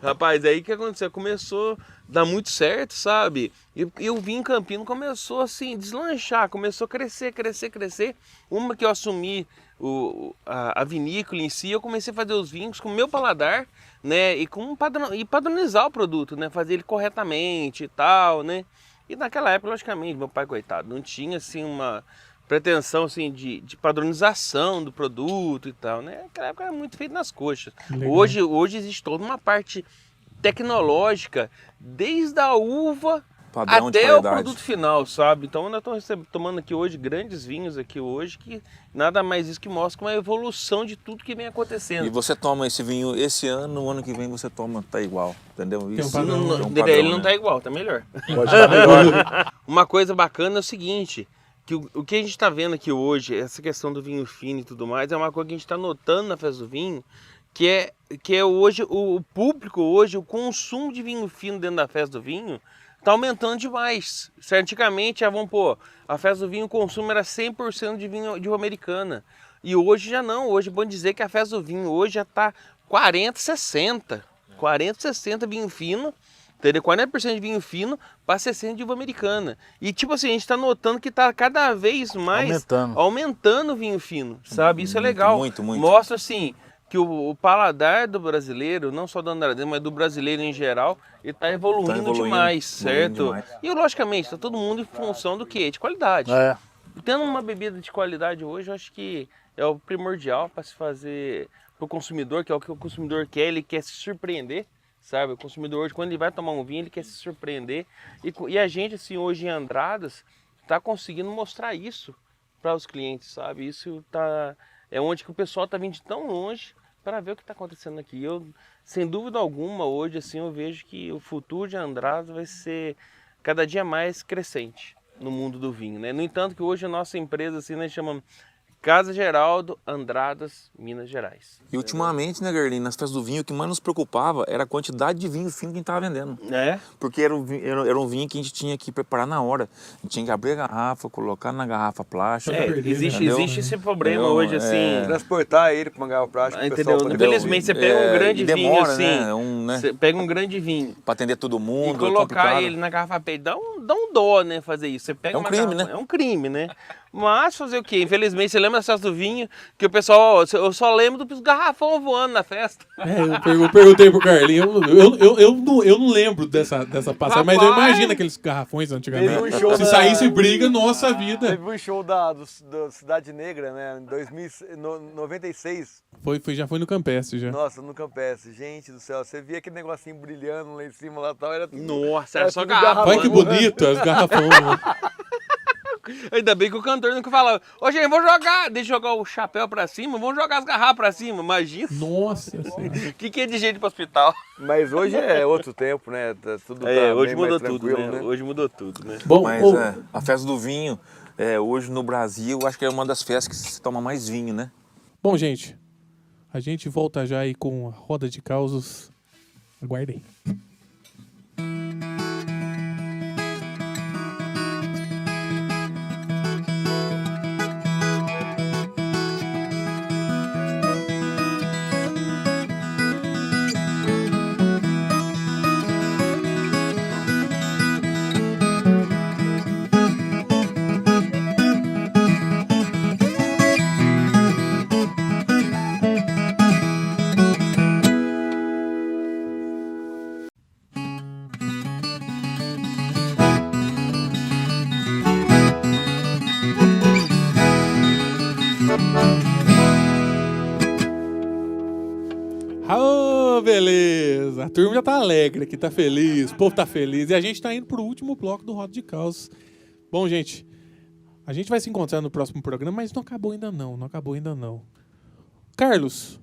[SPEAKER 2] Rapaz, aí o que aconteceu? Começou a dar muito certo, sabe? E o vinho Campino começou assim, a deslanchar, começou a crescer. Uma que eu assumi a vinícola em si, eu comecei a fazer os vinhos com o meu paladar, né? E padronizar o produto, né? Fazer ele corretamente e tal, né? E naquela época, logicamente, meu pai, coitado, não tinha assim uma pretensão assim, de padronização do produto e tal, né? Naquela época era muito feito nas coxas. Hoje existe toda uma parte tecnológica, desde a uva
[SPEAKER 6] Padrão de
[SPEAKER 2] até o
[SPEAKER 6] qualidade.
[SPEAKER 2] produto final, sabe? Então nós estamos tomando aqui hoje grandes vinhos aqui hoje, que nada mais isso que mostra uma evolução de tudo que vem acontecendo.
[SPEAKER 6] E você toma esse vinho esse ano, o ano que vem você toma, tá igual, entendeu? Isso
[SPEAKER 1] padrão,
[SPEAKER 6] é um
[SPEAKER 2] Ele
[SPEAKER 6] padrão,
[SPEAKER 2] não
[SPEAKER 6] né?
[SPEAKER 2] tá igual, tá melhor.
[SPEAKER 4] Pode estar melhor.
[SPEAKER 2] Uma coisa bacana é o seguinte, que o que a gente está vendo aqui hoje, essa questão do vinho fino e tudo mais, é uma coisa que a gente está notando na festa do vinho, que é hoje o público, hoje o consumo de vinho fino dentro da festa do vinho está aumentando demais. Antigamente, a festa do vinho, o consumo era 100% de vinho de uva americana. E hoje já não, hoje é bom dizer que a festa do vinho hoje já está 40, 60. 40, 60 vinho fino, entendeu? 40% de vinho fino para 60% de uva americana. E tipo assim, a gente está notando que está cada vez mais aumentando o vinho fino, sabe? Isso é legal.
[SPEAKER 6] Muito.
[SPEAKER 2] Mostra assim que o paladar do brasileiro, não só do andradense, mas do brasileiro em geral, ele está evoluindo demais, certo?
[SPEAKER 6] demais.
[SPEAKER 2] E logicamente, está todo mundo em função do quê? De qualidade. Tendo uma bebida de qualidade hoje, eu acho que é o primordial para se fazer para o consumidor, que é o que o consumidor quer, ele quer se surpreender, sabe? O consumidor hoje, quando ele vai tomar um vinho, ele quer se surpreender. E a gente, assim, hoje em Andradas, está conseguindo mostrar isso para os clientes, sabe? Isso é onde que o pessoal está vindo de tão longe para ver o que está acontecendo aqui. Eu, sem dúvida alguma, hoje, assim, eu vejo que o futuro de Andradas vai ser cada dia mais crescente no mundo do vinho, né? No entanto, que hoje a nossa empresa, assim, nós chamamos Casa Geraldo, Andradas, Minas Gerais.
[SPEAKER 6] E ultimamente, né, Garlin, nas festas do vinho, o que mais nos preocupava era a quantidade de vinho fino que a gente estava vendendo.
[SPEAKER 2] É?
[SPEAKER 6] Porque era um vinho que a gente tinha que preparar na hora. A gente tinha que abrir a garrafa, colocar na garrafa plástica.
[SPEAKER 2] Existe esse problema
[SPEAKER 6] Entendeu?
[SPEAKER 2] hoje, assim.
[SPEAKER 4] Transportar ele para uma garrafa plástica. o pessoal
[SPEAKER 2] Entendeu?
[SPEAKER 4] poder
[SPEAKER 2] Infelizmente, você pega um grande
[SPEAKER 6] e
[SPEAKER 2] vinho
[SPEAKER 6] demora,
[SPEAKER 2] assim.
[SPEAKER 6] né?
[SPEAKER 2] Você pega um grande vinho
[SPEAKER 6] Pra atender todo mundo.
[SPEAKER 2] e colocar
[SPEAKER 6] complicado.
[SPEAKER 2] ele na garrafa PET, dá um dó, né, fazer isso. Você pega
[SPEAKER 6] É um
[SPEAKER 2] uma
[SPEAKER 6] crime,
[SPEAKER 2] garrafa-
[SPEAKER 6] né?
[SPEAKER 2] É um crime, né? Mas fazer o quê? Infelizmente, você lembra da festa do vinho, que o pessoal, eu só lembro dos garrafão voando na festa.
[SPEAKER 1] Eu perguntei pro Carlinhos, eu não lembro dessa passagem, mas eu
[SPEAKER 2] Rapaz!
[SPEAKER 1] imagino aqueles garrafões antigamente.
[SPEAKER 4] Teve um show
[SPEAKER 1] Se
[SPEAKER 4] da-
[SPEAKER 1] saísse briga, nossa vida.
[SPEAKER 4] Teve um show do Cidade Negra, né? Em 96.
[SPEAKER 1] Já foi no Campestre já.
[SPEAKER 4] Nossa, no Campestre. Gente do céu, você via aquele negocinho brilhando lá em cima, lá tal. Era tudo...
[SPEAKER 2] Nossa, era só
[SPEAKER 4] tudo
[SPEAKER 2] garrafa.
[SPEAKER 1] Olha que bonito, as garrafões.
[SPEAKER 2] Ainda bem que o cantor nunca falava, ô gente, vou jogar, deixa eu jogar o chapéu pra cima, vamos jogar as garrafas pra cima, imagina.
[SPEAKER 1] Nossa Senhora.
[SPEAKER 2] O que é de gente pro hospital?
[SPEAKER 4] Mas hoje é outro tempo, né? Tudo tá
[SPEAKER 2] Hoje
[SPEAKER 4] bem mais
[SPEAKER 2] mudou tudo,
[SPEAKER 4] tranquilo,
[SPEAKER 2] né? Hoje mudou tudo, né?
[SPEAKER 1] Bom,
[SPEAKER 6] Mas
[SPEAKER 1] ô,
[SPEAKER 6] a festa do vinho, hoje no Brasil, acho que é uma das festas que se toma mais vinho, né?
[SPEAKER 1] bom, gente, a gente volta já aí com a roda de causos. Aguardem. Ah, beleza. A turma já tá alegre aqui, tá feliz, o povo tá feliz. E a gente tá indo pro último bloco do Roda de Caos. Bom, gente, a gente vai se encontrar no próximo programa, mas não acabou ainda não. Carlos,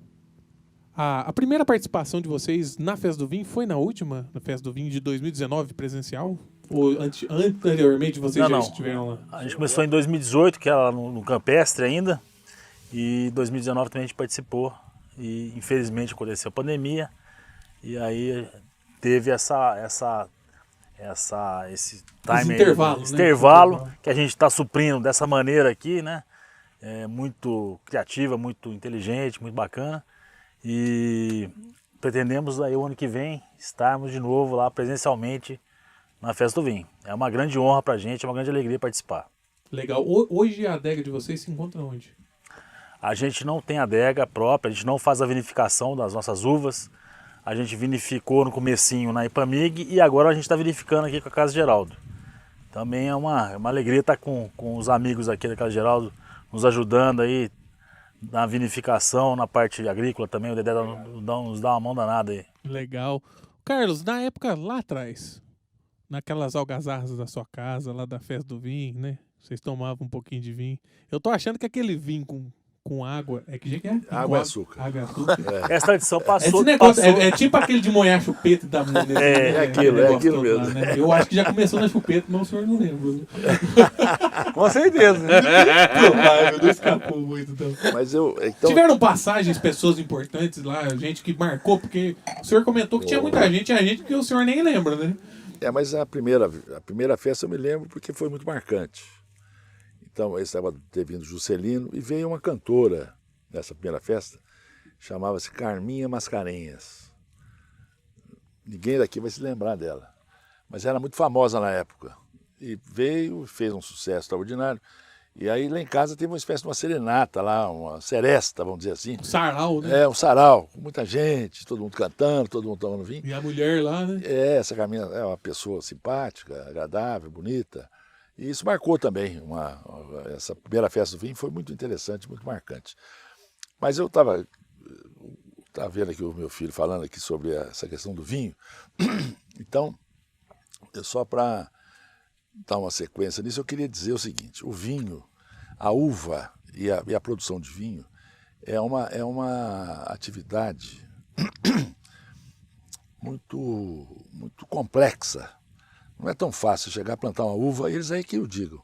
[SPEAKER 1] a primeira participação de vocês na Festa do Vinho foi na última, na Festa do Vinho de 2019, presencial? Ou anteriormente vocês já estiveram lá?
[SPEAKER 5] A gente começou em 2018, que era no Campestre ainda. E em 2019 também a gente participou. E infelizmente aconteceu a pandemia. E aí teve esse time
[SPEAKER 1] intervalo,
[SPEAKER 5] esse
[SPEAKER 1] né?
[SPEAKER 5] intervalo que a gente está suprindo dessa maneira aqui, né? É muito criativa, muito inteligente, muito bacana. E pretendemos aí o ano que vem estarmos de novo lá presencialmente na Festa do Vinho. É uma grande honra pra gente, é uma grande alegria participar.
[SPEAKER 1] Legal. Hoje a adega de vocês se encontra onde?
[SPEAKER 5] A gente não tem adega própria, a gente não faz a vinificação das nossas uvas. A gente vinificou no comecinho na Ipamig e agora a gente está vinificando aqui com a Casa Geraldo. Também é uma alegria estar com os amigos aqui da Casa Geraldo nos ajudando aí na vinificação, na parte agrícola também. O Dedé nos dá uma mão danada aí.
[SPEAKER 1] Legal. Carlos, na época lá atrás, naquelas algazarras da sua casa, lá da Festa do Vinho, né? Vocês tomavam um pouquinho de vinho. Eu tô achando que aquele vinho com água, é que jeito que é?
[SPEAKER 3] Água e açúcar.
[SPEAKER 1] Água e açúcar.
[SPEAKER 5] Essa tradição passou.
[SPEAKER 1] Esse negócio
[SPEAKER 5] passou-
[SPEAKER 1] é tipo aquele de molhar chupeta da
[SPEAKER 3] aquilo mesmo.
[SPEAKER 1] Né? Eu acho que já começou na chupeta, mas o senhor não lembra.
[SPEAKER 4] Com certeza.
[SPEAKER 1] Provável, não escapou muito. Então.
[SPEAKER 3] Mas então,
[SPEAKER 1] Tiveram passagens, pessoas importantes lá, gente que marcou, porque o senhor comentou que tinha muita gente, e a gente que o senhor nem lembra, né?
[SPEAKER 3] mas a primeira festa eu me lembro porque foi muito marcante. Então, aí estava ter vindo Juscelino e veio uma cantora nessa primeira festa, chamava-se Carminha Mascarenhas. Ninguém daqui vai se lembrar dela, mas era muito famosa na época. E veio, fez um sucesso extraordinário. E aí lá em casa teve uma espécie de uma serenata lá, uma seresta, vamos dizer assim.
[SPEAKER 1] Sarau, né?
[SPEAKER 3] Um sarau, com muita gente, todo mundo cantando, todo mundo tomando vinho.
[SPEAKER 1] E a mulher lá, né?
[SPEAKER 3] Essa Carminha é uma pessoa simpática, agradável, bonita. E isso marcou também. Essa primeira festa do vinho foi muito interessante, muito marcante. Mas eu estava vendo aqui o meu filho falando aqui sobre essa questão do vinho. Então, só para dar uma sequência nisso, eu queria dizer o seguinte: o vinho, a uva e a produção de vinho é uma atividade muito complexa. Não é tão fácil chegar a plantar uma uva, eles aí que o digam.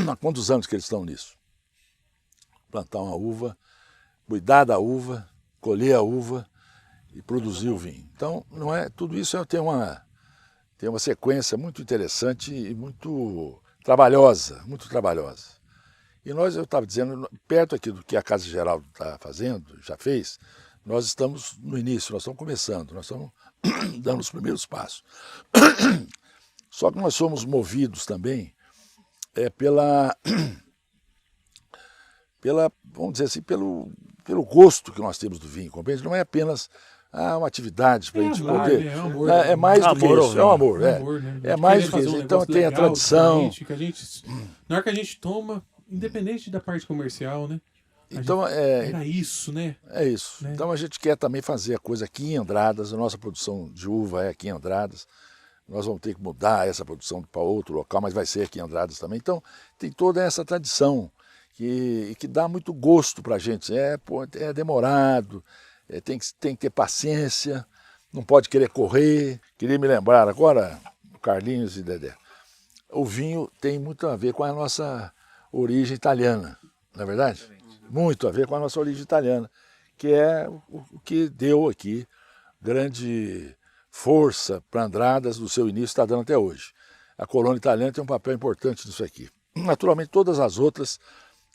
[SPEAKER 3] Há quantos anos que eles estão nisso? plantar uma uva, cuidar da uva, colher a uva e produzir o vinho. Então, não é, tudo isso tem uma sequência muito interessante e muito trabalhosa, muito trabalhosa. E eu estava dizendo, perto aqui do que a Casa Geraldo está fazendo, já fez, nós estamos no início, nós estamos começando, nós estamos dando os primeiros passos. Só que nós somos movidos também vamos dizer assim, pelo gosto que nós temos do vinho, compreende? Não é apenas uma atividade para a gente poder.
[SPEAKER 1] É amor,
[SPEAKER 3] é mais do que isso, é um amor.
[SPEAKER 1] Né?
[SPEAKER 3] É mais do que isso. Então tem a tradição.
[SPEAKER 1] Na hora que a gente toma, independente da parte comercial, né?
[SPEAKER 3] Então,
[SPEAKER 1] era isso, né?
[SPEAKER 3] É isso. Né? Então a gente quer também fazer a coisa aqui em Andradas, a nossa produção de uva é aqui em Andradas. Nós vamos ter que mudar essa produção para outro local, mas vai ser aqui em Andradas também. Então tem toda essa tradição que dá muito gosto para a gente. É demorado, tem que ter paciência, não pode querer correr. Queria me lembrar agora, Carlinhos e Dedé, o vinho tem muito a ver com a nossa origem italiana, não é verdade? Muito a ver com a nossa origem italiana, que é o que deu aqui grande força para Andradas do seu início, está dando até hoje. A colônia italiana tem um papel importante nisso aqui. Naturalmente, todas as outras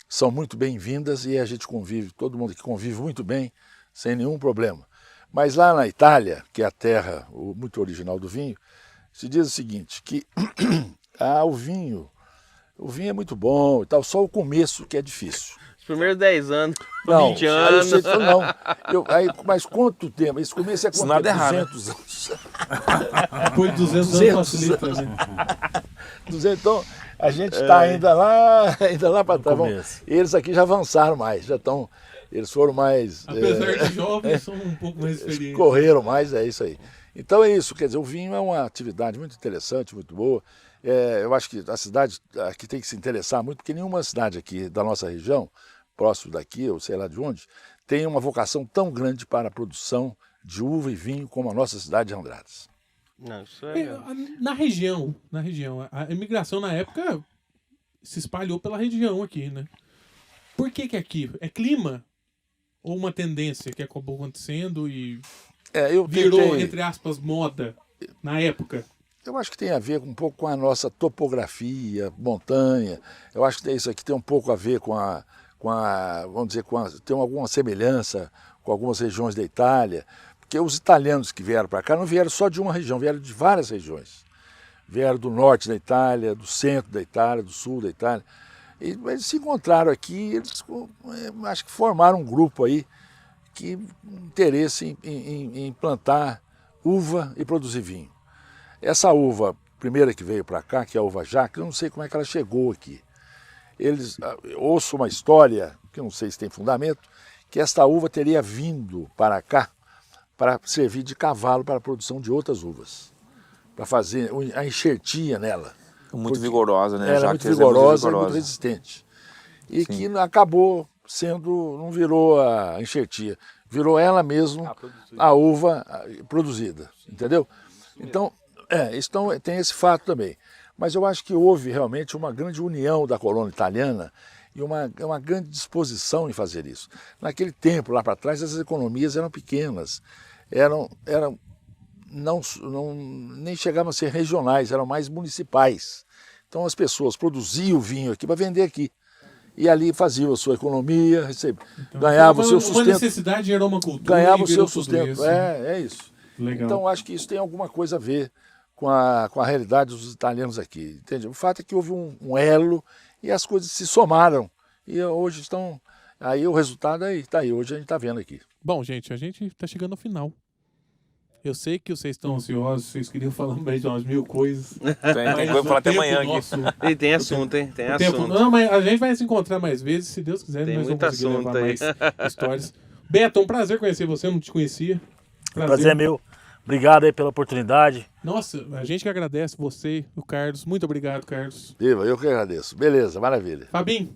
[SPEAKER 3] são muito bem-vindas e a gente convive, todo mundo aqui convive muito bem, sem nenhum problema. Mas lá na Itália, que é a terra muito original do vinho, se diz o seguinte, que o vinho é muito bom e tal, só o começo que é difícil.
[SPEAKER 2] Os primeiros 10 anos,
[SPEAKER 3] não,
[SPEAKER 2] 20 anos.
[SPEAKER 3] Mas quanto tempo? Esse começo é quanto tempo? 200 anos.
[SPEAKER 1] Depois de 200 anos facilita, né?
[SPEAKER 3] 200, então, a gente está ainda lá para trás. Eles aqui já avançaram mais, já estão... Eles foram mais...
[SPEAKER 1] Apesar de jovens, são um pouco mais experientes.
[SPEAKER 3] Correram mais, é isso aí. Então é isso, quer dizer, o vinho é uma atividade muito interessante, muito boa. Eu acho que a cidade aqui tem que se interessar muito, porque nenhuma cidade aqui da nossa região, próximo daqui, ou sei lá de onde, tem uma vocação tão grande para a produção de uva e vinho como a nossa cidade de Andradas.
[SPEAKER 2] Não, isso
[SPEAKER 1] na região, a imigração na época se espalhou pela região aqui, né? Por que aqui? É clima? Ou uma tendência que acabou acontecendo e virou, entre aspas, moda na época?
[SPEAKER 3] Eu acho que tem a ver um pouco com a nossa topografia, montanha. Eu acho que isso aqui tem um pouco a ver vamos dizer, tem alguma semelhança com algumas regiões da Itália. Porque os italianos que vieram para cá não vieram só de uma região, vieram de várias regiões. Vieram do norte da Itália, do centro da Itália, do sul da Itália. E eles se encontraram aqui, eles acho que formaram um grupo aí que interesse em plantar uva e produzir vinho. Essa uva primeira que veio para cá, que é a uva Jacques, eu não sei como é que ela chegou aqui. Ouço uma história, que eu não sei se tem fundamento, que esta uva teria vindo para cá para servir de cavalo para a produção de outras uvas, para fazer a enxertia nela.
[SPEAKER 6] Muito vigorosa, né?
[SPEAKER 3] Ela é muito vigorosa e muito resistente. E que acabou não virou a enxertia, virou ela mesmo a uva produzida, entendeu? Então, tem esse fato também. Mas eu acho que houve realmente uma grande união da colônia italiana e uma grande disposição em fazer isso. Naquele tempo, lá para trás, as economias eram pequenas, nem chegavam a ser regionais, eram mais municipais. Então as pessoas produziam o vinho aqui para vender aqui. E ali faziam a sua economia, ganhavam o seu sustento.
[SPEAKER 1] Uma necessidade gerou uma cultura.
[SPEAKER 3] Ganhavam o seu sustento, é isso.
[SPEAKER 1] Legal.
[SPEAKER 3] Então acho que isso tem alguma coisa a ver com a realidade dos italianos aqui. Entende? O fato é que houve um elo e as coisas se somaram. E hoje estão... Aí o resultado está aí, hoje a gente está vendo aqui.
[SPEAKER 1] Bom, gente, a gente está chegando ao final. Eu sei que vocês estão ansiosos, vocês queriam falar mais de umas 1000 coisas.
[SPEAKER 6] Tem coisa falar até amanhã aqui.
[SPEAKER 2] E tem assunto, hein? Tem assunto.
[SPEAKER 1] Não, mas a gente vai se encontrar mais vezes, se Deus quiser.
[SPEAKER 2] Tem
[SPEAKER 1] nós
[SPEAKER 2] muito
[SPEAKER 1] vamos conseguir
[SPEAKER 2] assunto
[SPEAKER 1] levar
[SPEAKER 2] aí.
[SPEAKER 1] mais histórias. Beto, um prazer conhecer você, eu não te conhecia.
[SPEAKER 5] Prazer é meu. Obrigado aí pela oportunidade.
[SPEAKER 1] Nossa, a gente que agradece você, o Carlos. Muito obrigado, Carlos.
[SPEAKER 3] Viva, eu que agradeço. Beleza, maravilha.
[SPEAKER 1] Fabinho,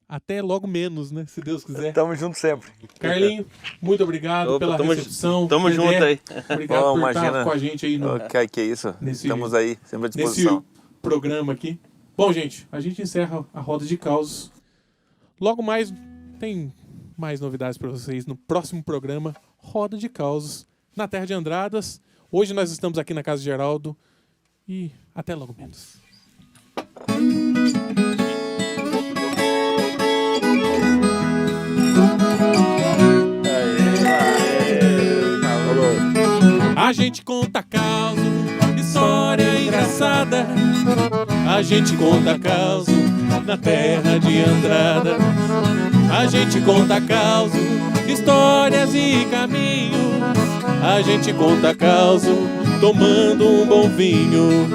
[SPEAKER 1] até logo menos, né? Se Deus quiser.
[SPEAKER 6] Tamo junto sempre.
[SPEAKER 1] Carlinho, muito obrigado pela recepção.
[SPEAKER 2] Tamo
[SPEAKER 1] Dedé,
[SPEAKER 2] junto aí.
[SPEAKER 1] Obrigado por estar com a gente aí no
[SPEAKER 6] Que é isso? Estamos aí, sempre à disposição.
[SPEAKER 1] nesse programa aqui. Bom, gente, a gente encerra a roda de causos. Logo mais, tem mais novidades para vocês no próximo programa Roda de Causos na Terra de Andradas. Hoje nós estamos aqui na Casa de Geraldo e até logo menos. A gente conta causa, história engraçada. A gente conta causa na terra de Andradas. A gente conta causa, histórias e caminhos. A gente conta causa tomando um bom vinho.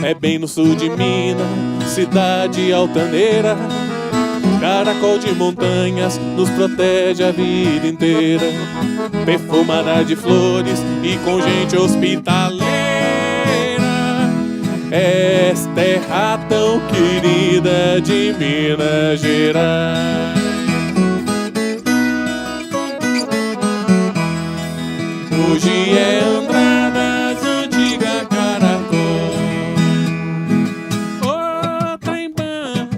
[SPEAKER 1] É bem no sul de Minas, cidade altaneira. Caracol de montanhas nos protege a vida inteira. Perfumada de flores e com gente hospitaleira. Esta terra tão querida de Minas Gerais. Hoje é Andradas, antiga Caracol. Ô trem-bom,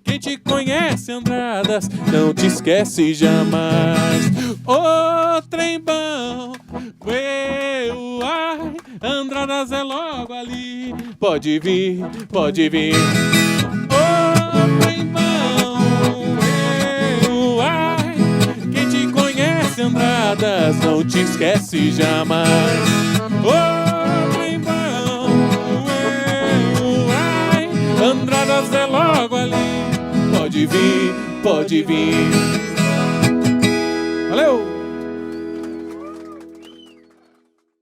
[SPEAKER 1] quem te conhece Andradas não te esquece jamais. Ô trem-bom, Andradas é logo ali. Pode vir, pode vir. Ô trem-bom, quem te conhece Andradas não te esquece jamais. Ô trem-bom, Andradas é logo ali. Pode vir, pode vir. Valeu!